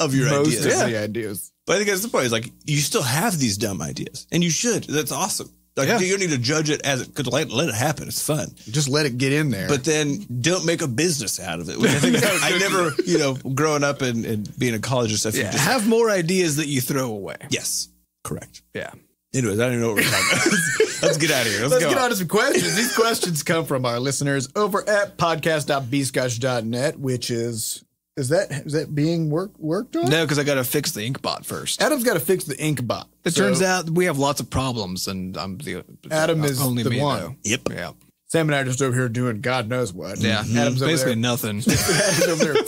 of your ideas. Of the ideas. But I think that's the point. Is like you still have these dumb ideas, and you should. That's awesome. Like you don't need to judge it as it could. Let it happen. It's fun. Just let it get in there. But then don't make a business out of it. Which I think I never, growing up and being in college and stuff. Yeah, have more ideas that you throw away. Yes, correct. Yeah. Anyways, I don't even know what we're talking about. Let's get out of here. Let's get on to some questions. These questions come from our listeners over at podcast.bscotch.net, which is Is that being worked on? No, because I got to fix the ink bot first. Adam's got to fix the ink bot. It turns out we have lots of problems, and Adam is only the me, one. Though. Yep. Yeah. Sam and I are just over here doing God knows what. Yeah. Adam's over basically there. nothing. Adam's over there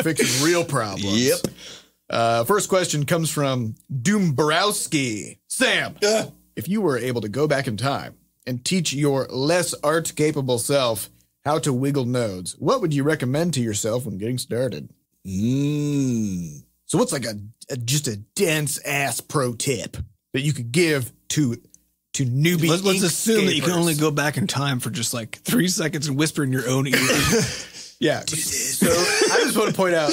fixing real problems. Yep. First question comes from Doombrowski. Sam, if you were able to go back in time and teach your less art-capable self how to wiggle nodes, what would you recommend to yourself when getting started? So what's like just a dense-ass pro tip that you could give to newbie Let's assume that you can inkskapers? only go back in time for just like 3 seconds and whisper in your own ear. Yeah. So I just want to point out,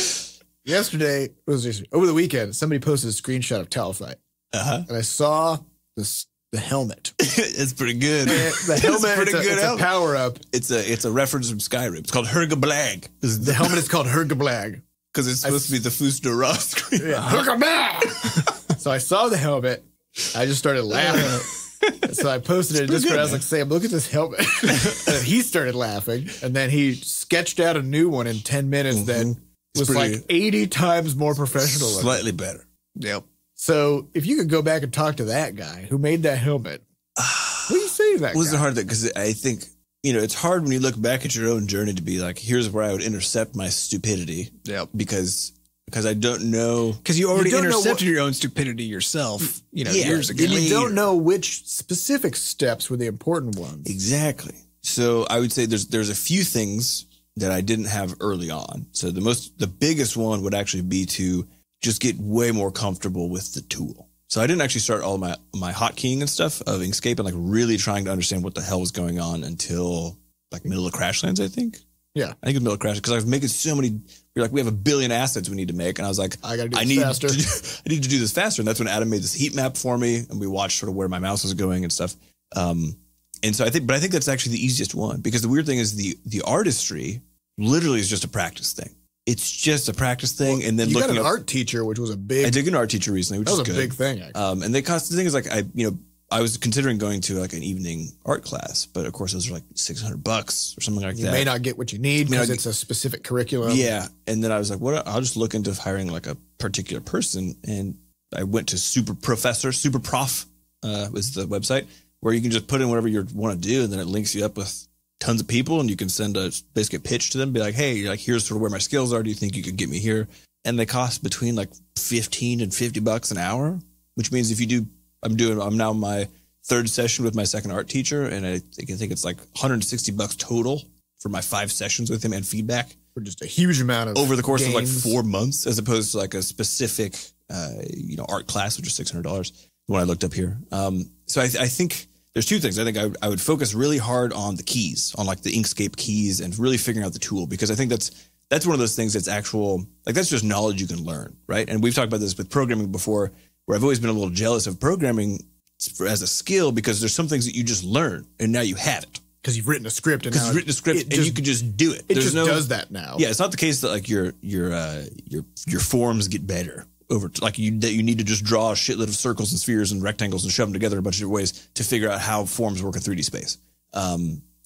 over the weekend, somebody posted a screenshot of Talfight. And I saw the helmet. It's pretty good. The helmet, it's a power-up. It's a reference from Skyrim. It's called Hergablag. The helmet is called Hergablag. Because it's supposed to be the Fusdorov. Yeah, Hergablag! So I saw the helmet. I just started laughing. So I posted it in Discord. I was like, Sam, look at this helmet. And he started laughing. And then he sketched out a new one in 10 minutes that was like 80 times more professional. Slightly better. Yep. So if you could go back and talk to that guy who made that helmet, what do you say to that guy? Was it hard? Because I think, it's hard when you look back at your own journey to be like, here's where I would intercept my stupidity. Yep. Because I don't know. Because you already intercepted your own stupidity yourself, years ago. And you don't know which specific steps were the important ones. Exactly. So I would say there's a few things that I didn't have early on. So the biggest one would actually be to just get way more comfortable with the tool. So I didn't actually start all my hotkeying and stuff of Inkscape and like really trying to understand what the hell was going on until like middle of Crashlands, I think. Yeah. I think it was middle of Crash because I was making so many. We're like, we have 1 billion assets we need to make. And I was like, I got to do this faster. I need to do this faster. And that's when Adam made this heat map for me. And we watched sort of where my mouse was going and stuff. And so I think that's actually the easiest one because the weird thing is the artistry literally is just a practice thing. It's just a practice thing. Well, and then you looking got an up, art teacher, which was a big. I did get an art teacher recently, which that was is a good. big thing. Actually. And the thing is like I was considering going to like an evening art class, but of course those are like $600 or something like that. You may not get what you need because it's a specific curriculum. Yeah. And then I was like, I'll just look into hiring like a particular person. And I went to Super Prof was the website where you can just put in whatever you want to do. And then it links you up with tons of people and you can send a basic pitch to them, be like, hey, like here's sort of where my skills are. Do you think you could get me here? And they cost between like $15 and $50 an hour, which means if you do, I'm now my third session with my second art teacher. And I think it's like $160 total for my 5 sessions with him and feedback. For just a huge amount of over the course games. of like 4 months, as opposed to like a specific, art class, which is $600 when I looked up here. So I think there's 2 things. I think I would focus really hard on the keys, on like the Inkscape keys and really figuring out the tool, because I think that's one of those things that's actual, like that's just knowledge you can learn. Right. And we've talked about this with programming before, where I've always been a little jealous of programming as a skill because there's some things that you just learn and now you have it. Because you've written a script and you can just do it. Does that now. Yeah, it's not the case that like your forms get better over like you need to just draw a shitload of circles and spheres and rectangles and shove them together in a bunch of different ways to figure out how forms work in 3D space.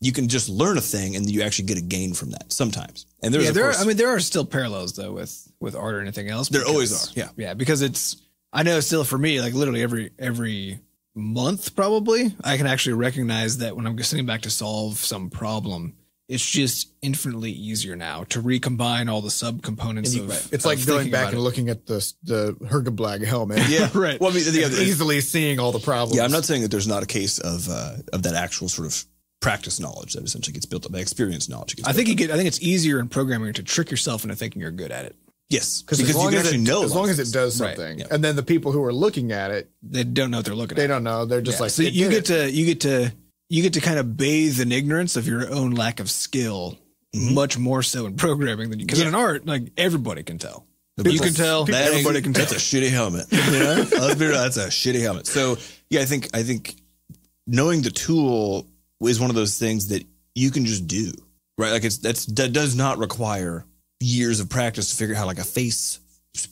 You can just learn a thing and you actually get a gain from that sometimes. And there are still parallels though with art or anything else. There always are. Yeah. Yeah, because I know still for me, like literally every month probably, I can actually recognize that when I'm sitting back to solve some problem, it's just infinitely easier now to recombine all the subcomponents it's like going back and looking at the Hergablag helmet. Yeah, right. Well, I mean, easily seeing all the problems. Yeah, I'm not saying that there's not a case of that actual sort of practice knowledge that essentially gets built up, that experience knowledge. I think it's easier in programming to trick yourself into thinking you're good at it. Yes, because you can actually know as long as it does something, right. And then the people who are looking at it, they don't know what they're looking at. They don't know. They're just like, so you get to kind of bathe in ignorance of your own lack of skill, much more so in programming than because in art, like everybody can tell. You can tell. Everybody can tell. That's a shitty helmet. Let's be real. That's a shitty helmet. So yeah, I think knowing the tool is one of those things that you can just do, right? Like that does not require years of practice to figure out how like a face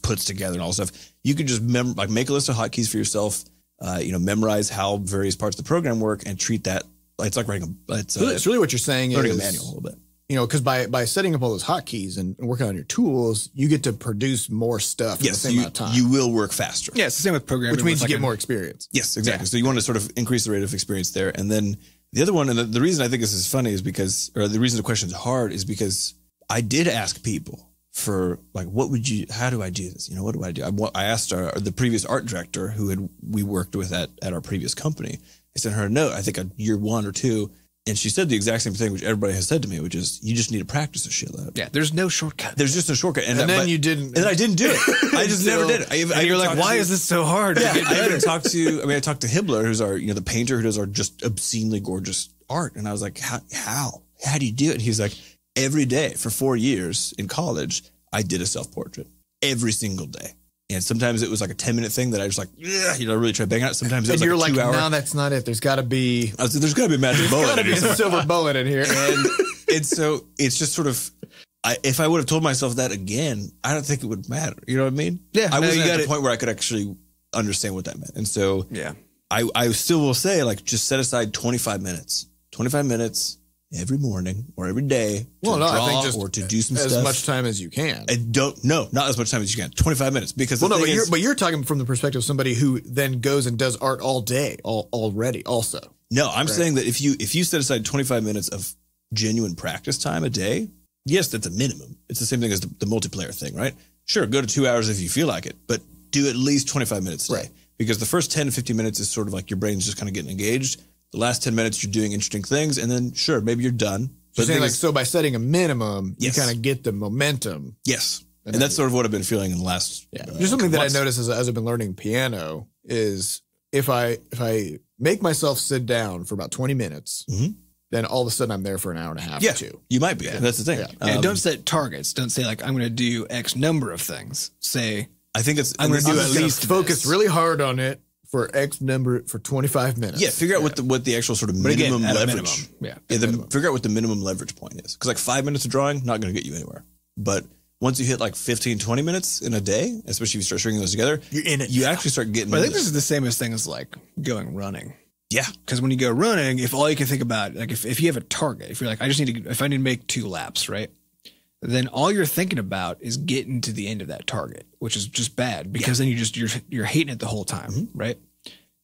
puts together and all this stuff. You could just make a list of hotkeys for yourself, memorize how various parts of the program work and treat that. It's like writing it's really what you're saying is learning a manual a little bit. because by setting up all those hotkeys and working on your tools, you get to produce more stuff in the same amount of time. You will work faster. Yeah, it's the same with programming. Which means you get more experience. Yes, exactly. Yeah. So you want to sort of increase the rate of experience there. And then the other one, and the reason I think this is funny is because, or the reason the question is hard is because I did ask people for like, how do I do this? What do I do? I asked the previous art director we worked with at our previous company. I sent her a note, I think a year 1 or 2. And she said the exact same thing, which everybody has said to me, which is you just need to practice a shitload. Yeah, there's no shortcut. There's just no shortcut. And then you didn't. And then I didn't do it. I just never did it. And you're like, why is this so hard? Yeah, I talked to Hibbler, who's our, the painter who does our just obscenely gorgeous art. And I was like, how do you do it? And he's like, every day for 4 years in college, I did a self-portrait every single day. And sometimes it was like a 10-minute thing that I just really try to bang out. Sometimes it was like a 2 hour. No, that's not it. There's got to be. There's got to be a magic bullet. There's got to be a silver bullet in here. And so it's just sort of, if I would have told myself that again, I don't think it would matter. You know what I mean? Yeah. I wasn't at the point where I could actually understand what that meant. And so I still will say, like, just set aside 25 minutes. 25 minutes every morning or every day to draw I think just or to do some as stuff. As much time as you can. Not as much time as you can. 25 minutes. Because but you're talking from the perspective of somebody who then goes and does art all day already also. No, I'm saying that if you set aside 25 minutes of genuine practice time a day, yes, that's a minimum. It's the same thing as the multiplayer thing, right? Sure, go to 2 hours if you feel like it, but do at least 25 minutes a day. Right. Because the first 10 to 15 minutes is sort of like your brain's just kind of getting engaged. The last 10 minutes, you're doing interesting things, and then, sure, maybe you're done. But so by setting a minimum, you kind of get the momentum. Yes. And that's sort of what I've been feeling in the last There's something that I noticed as I've been learning piano is if I make myself sit down for about 20 minutes, then all of a sudden I'm there for an hour and a half or two. You might be. Yeah. That's the thing. Yeah. And don't set targets. Don't say, like, I'm going to do X number of things. Say, I think I'm going to do at least focus really hard on it for X number for 25 minutes. Yeah, figure out what the actual sort of minimum leverage. Figure out what the minimum leverage point is. Because like 5 minutes of drawing, not going to get you anywhere. But once you hit like 15, 20 minutes in a day, especially if you start stringing those together, you're in it. You actually start getting. But I think this is the same thing as like going running. Yeah, because when you go running, if all you can think about, like if you have a if you're like, I need to make 2 laps, right? Then all you're thinking about is getting to the end of that target, which is just bad because then you're hating it the whole time, right?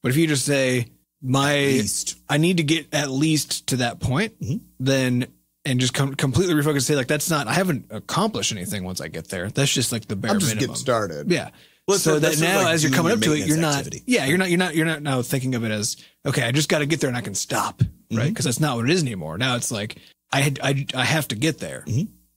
But if you just say I need to get at least to that point, then and just completely refocus and say like I haven't accomplished anything once I get there. That's just like the bare minimum. I'm just getting started. Yeah. Well, so that now as you're coming up to it, you're not now thinking of it as, okay, I just got to get there and I can stop, right? Because that's not what it is anymore. Now it's like I have to get there.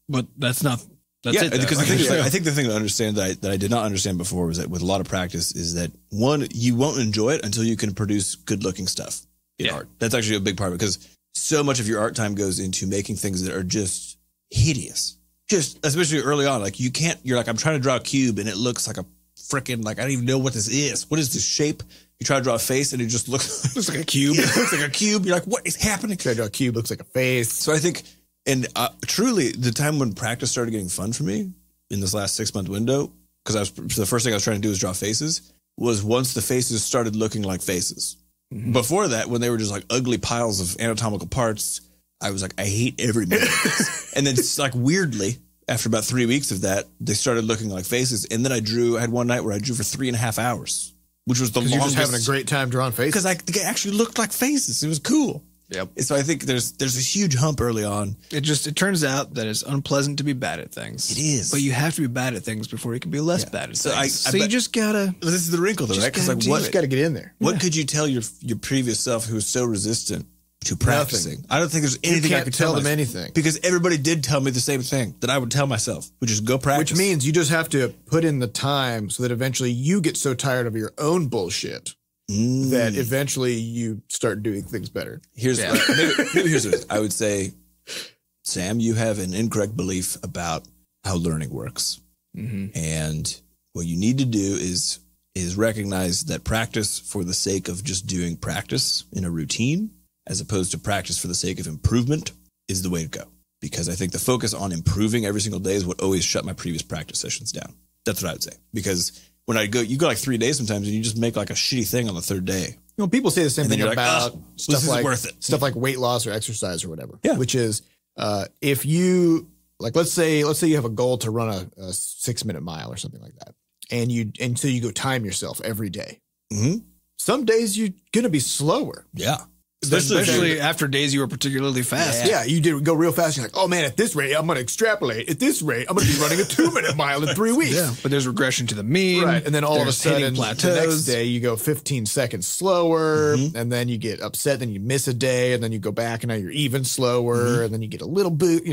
But that's not. That's it. Because I think the thing to understand that I did not understand before was that with a lot of practice is that one, you won't enjoy it until you can produce good looking stuff in art. That's actually a big part of it because so much of your art time goes into making things that are just hideous. Just especially early on, like you're like, I'm trying to draw a cube and it looks like a freaking I don't even know what this is. What is this shape? You try to draw a face and it just looks like a cube. It looks like a cube. You're like, what is happening? Try to draw a cube, looks like a face. So I think. And truly, the time when practice started getting fun for me in this last 6-month window, because the first thing I was trying to do was draw faces, was once the faces started looking like faces. Before that, when they were just like ugly piles of anatomical parts, I was like, I hate every minute of this. And then it's like weirdly, after about 3 weeks of that, they started looking like faces. And then I had one night where I drew for 3.5 hours, which was the longest. You're just having a great time drawing faces. Because they actually looked like faces. It was cool. Yep. So I think there's a huge hump early on. It turns out that it's unpleasant to be bad at things. It is. But you have to be bad at things before you can be less bad at things. So you just gotta. This is the wrinkle, though, right? Because you just gotta get in there. What could you tell your previous self who was so resistant to practicing? I don't think there's anything I could tell them anything. Because everybody did tell me the same thing that I would tell myself, which is go practice. Which means you just have to put in the time so that eventually you get so tired of your own bullshit. That eventually you start doing things better. Maybe here's what it is. I would say, Sam, you have an incorrect belief about how learning works. And what you need to do is recognize that practice for the sake of just doing practice in a routine, as opposed to practice for the sake of improvement, is the way to go. Because I think the focus on improving every single day is what always shut my previous practice sessions down. That's what I would say. Because when you go like 3 days sometimes and you just make like a shitty thing on the 3rd day. People say the same thing about stuff like weight loss or exercise or whatever. Which is if you let's say you have a goal to run a 6-minute mile or something like that, and so you go time yourself every day. Mm-hmm. Some days you're gonna be slower. Yeah. Especially after days you were particularly fast. Yeah, you did go real fast. You're like, oh man, at this rate, I'm going to extrapolate. At this rate, I'm going to be running a 2-minute mile in 3 weeks. Yeah, but there's regression to the mean. Right. And then all of a sudden, the next day, you go 15 seconds slower, and then you get upset, then you miss a day, and then you go back, and now you're even slower, and then you get a little boot.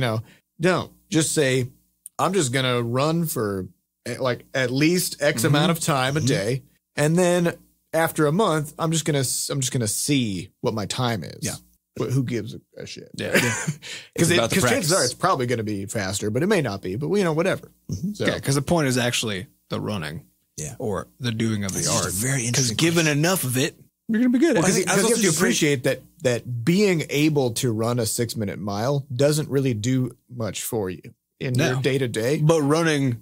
Don't. Just say, I'm just going to run for at least X amount of time a day, and then after a month, I'm just gonna see what my time is. Yeah, but who gives a shit? Yeah, because chances are it's probably going to be faster, but it may not be. But whatever. So, yeah, because the point is actually the running, or the doing of the art. Very interesting. Because given enough of it, you're gonna be good. Because you have to appreciate that being able to run a 6-minute mile doesn't really do much for you in your day to day. But running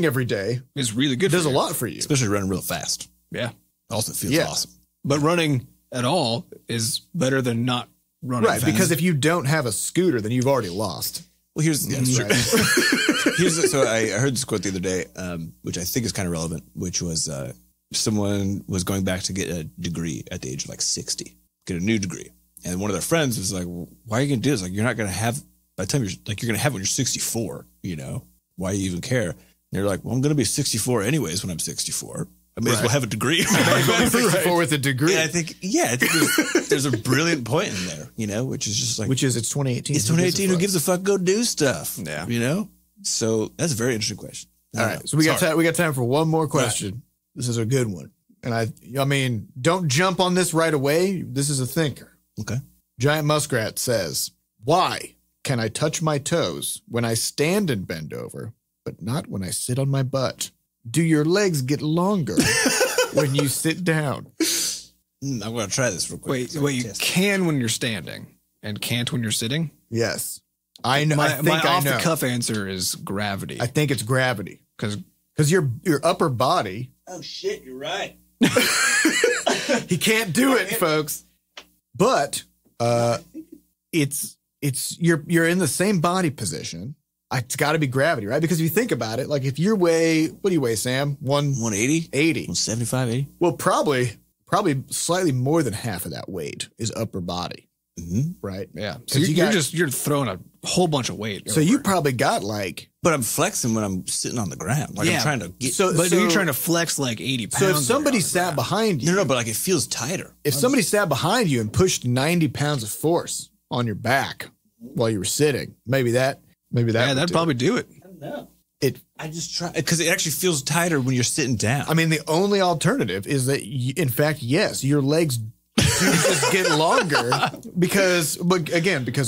every day is really good. Does a lot for you, especially running real fast. Yeah. Also feels awesome. But running at all is better than not running fast. Because if you don't have a scooter, then you've already lost. Well, so I heard this quote the other day, which I think is kind of relevant, which was someone was going back to get a degree at the age of 60, get a new degree. And one of their friends was like, well, why are you going to do this? You're not going to have, by the time you're going to have it when you're 64, why do you even care? And they're like, well, I'm going to be 64 anyways when I'm 64. I may as well have a degree. I may as well be 64 with a degree. And I think there's a brilliant point in there, which is just it's 2018. It's 2018. Who gives a fuck? Go do stuff. Yeah. So that's a very interesting question. All right. So we got time for one more question. Right. This is a good one. And I mean, don't jump on this right away. This is a thinker. Okay. Giant Muskrat says, why can I touch my toes when I stand and bend over, but not when I sit on my butt? Do your legs get longer when you sit down? I'm going to try this real quick. Wait, you can when you're standing and can't when you're sitting? Yes. I know. My off-the-cuff answer is gravity. I think it's gravity. Because your upper body... Oh, shit, you're right. He can't do it, folks. But you're in the same body position. It's got to be gravity, right? Because if you think about it, if you weigh, what do you weigh, Sam? 180? 80. 175, 80? Well, probably slightly more than half of that weight is upper body, right? Yeah. So you're throwing a whole bunch of weight. So you probably got But I'm flexing when I'm sitting on the ground. I'm trying to get. But you're trying to flex 80 pounds. So if somebody sat behind you. No, but it feels tighter. If somebody sat behind you and pushed 90 pounds of force on your back while you were sitting, maybe that. That'd probably do it. I don't know. I just try because it actually feels tighter when you're sitting down. I mean, the only alternative is that, in fact, yes, your legs do just get longer because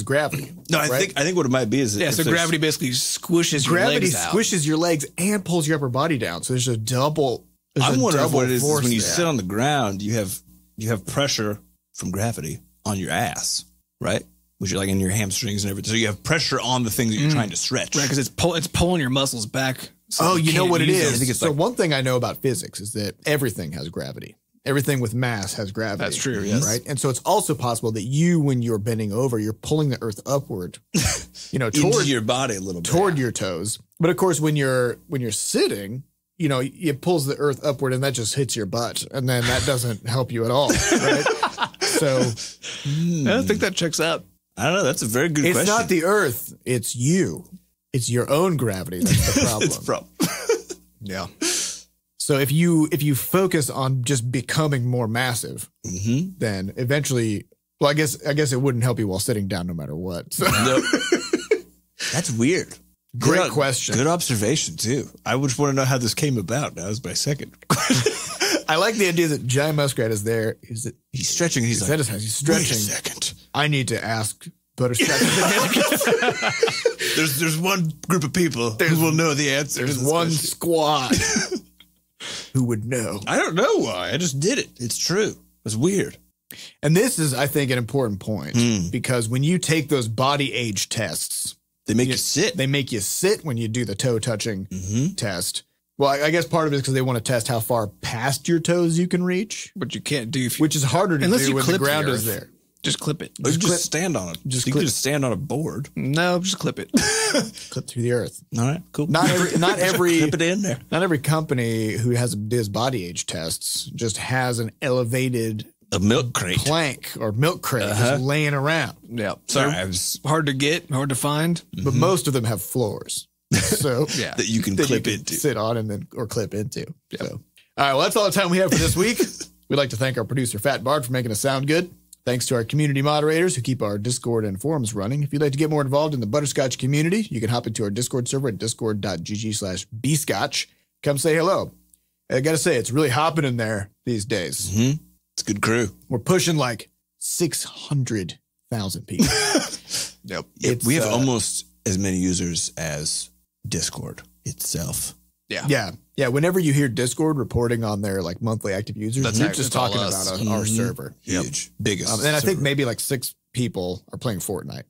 gravity. No, I think what it might be is so gravity basically squishes your legs out. Squishes your legs and pulls your upper body down. So there's a double. I'm wondering what it is when you sit on the ground, you have pressure from gravity on your ass, right? Which are in your hamstrings and everything. So you have pressure on the things that you're trying to stretch. Right, because it's pulling your muscles back. So you know what it is? I think it's one thing I know about physics is that everything has gravity. Everything with mass has gravity. That's true, yes. Right? And so it's also possible that when you're bending over, you're pulling the earth upward, toward into your body a little bit. Toward your toes. But of course, when you're sitting, it pulls the earth upward and that just hits your butt. And then that doesn't help you at all. Right? So I don't think that checks out. I don't know. That's a very good question. It's not the earth. It's you. It's your own gravity. That's the problem. It's the problem. Yeah. So if you focus on just becoming more massive, then eventually, well, I guess it wouldn't help you while sitting down no matter what. So. Nope. That's weird. Great question. Good observation too. I just want to know how this came about. That was my second question. I like the idea that Giant Muskrat is there. He's stretching. He's stretching. Wait a second. I need to ask Butterscotch. There's one group of people who will know the answer. There's one squad who would know. I don't know why. I just did it. It's true. It's weird. And this is, I think, an important point because when you take those body age tests, they make you sit. They make you sit when you do the toe touching test. Well, I guess part of it is because they want to test how far past your toes you can reach. But you can't do. Which is harder to do when the ground is there. Just clip it. Or just stand on it. You can just stand on a board. No, just clip it. Clip through the earth. All right, cool. Not every clip it in there. Not every company who does body age tests just has an elevated milk crate plank or milk crate just laying around. Yeah. Sorry, it's hard to get, hard to find. But most of them have floors. So that you can clip into. Sit on and then or clip into. Yep. So all right, well, that's all the time we have for this week. We'd like to thank our producer, Fat Bard, for making us sound good. Thanks to our community moderators who keep our Discord and forums running. If you'd like to get more involved in the Butterscotch community, you can hop into our Discord server at discord.gg/bscotch. Come say hello. I got to say, it's really hopping in there these days. Mm-hmm. It's a good crew. We're pushing like 600,000 people. Yep. We have almost as many users as Discord itself. Yeah. Whenever you hear Discord reporting on their like monthly active users, you're just talking about our server. Huge. Biggest. And I think maybe like 6 people are playing Fortnite.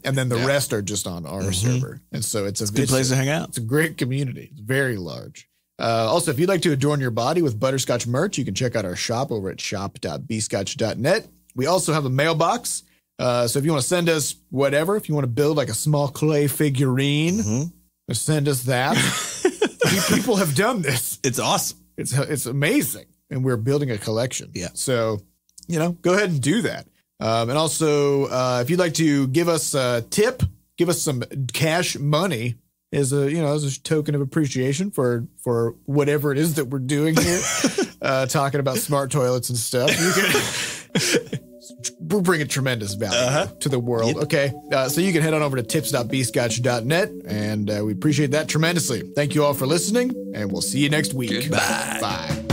And then the rest are just on our server. And so it's a good place to hang out. It's a great community. It's very large. Also, if you'd like to adorn your body with Butterscotch merch, you can check out our shop over at shop.bscotch.net. We also have a mailbox. So if you want to send us whatever, if you want to build like a small clay figurine, send us that. People have done this. It's awesome. It's amazing. And we're building a collection. Yeah. So, go ahead and do that. And also, if you'd like to give us a tip, give us some cash money as a token of appreciation for whatever it is that we're doing here, talking about smart toilets and stuff. We're bringing tremendous value to the world. Yep. Okay. So you can head on over to tips.bscotch.net, and we appreciate that tremendously. Thank you all for listening, and we'll see you next week. Goodbye. Bye.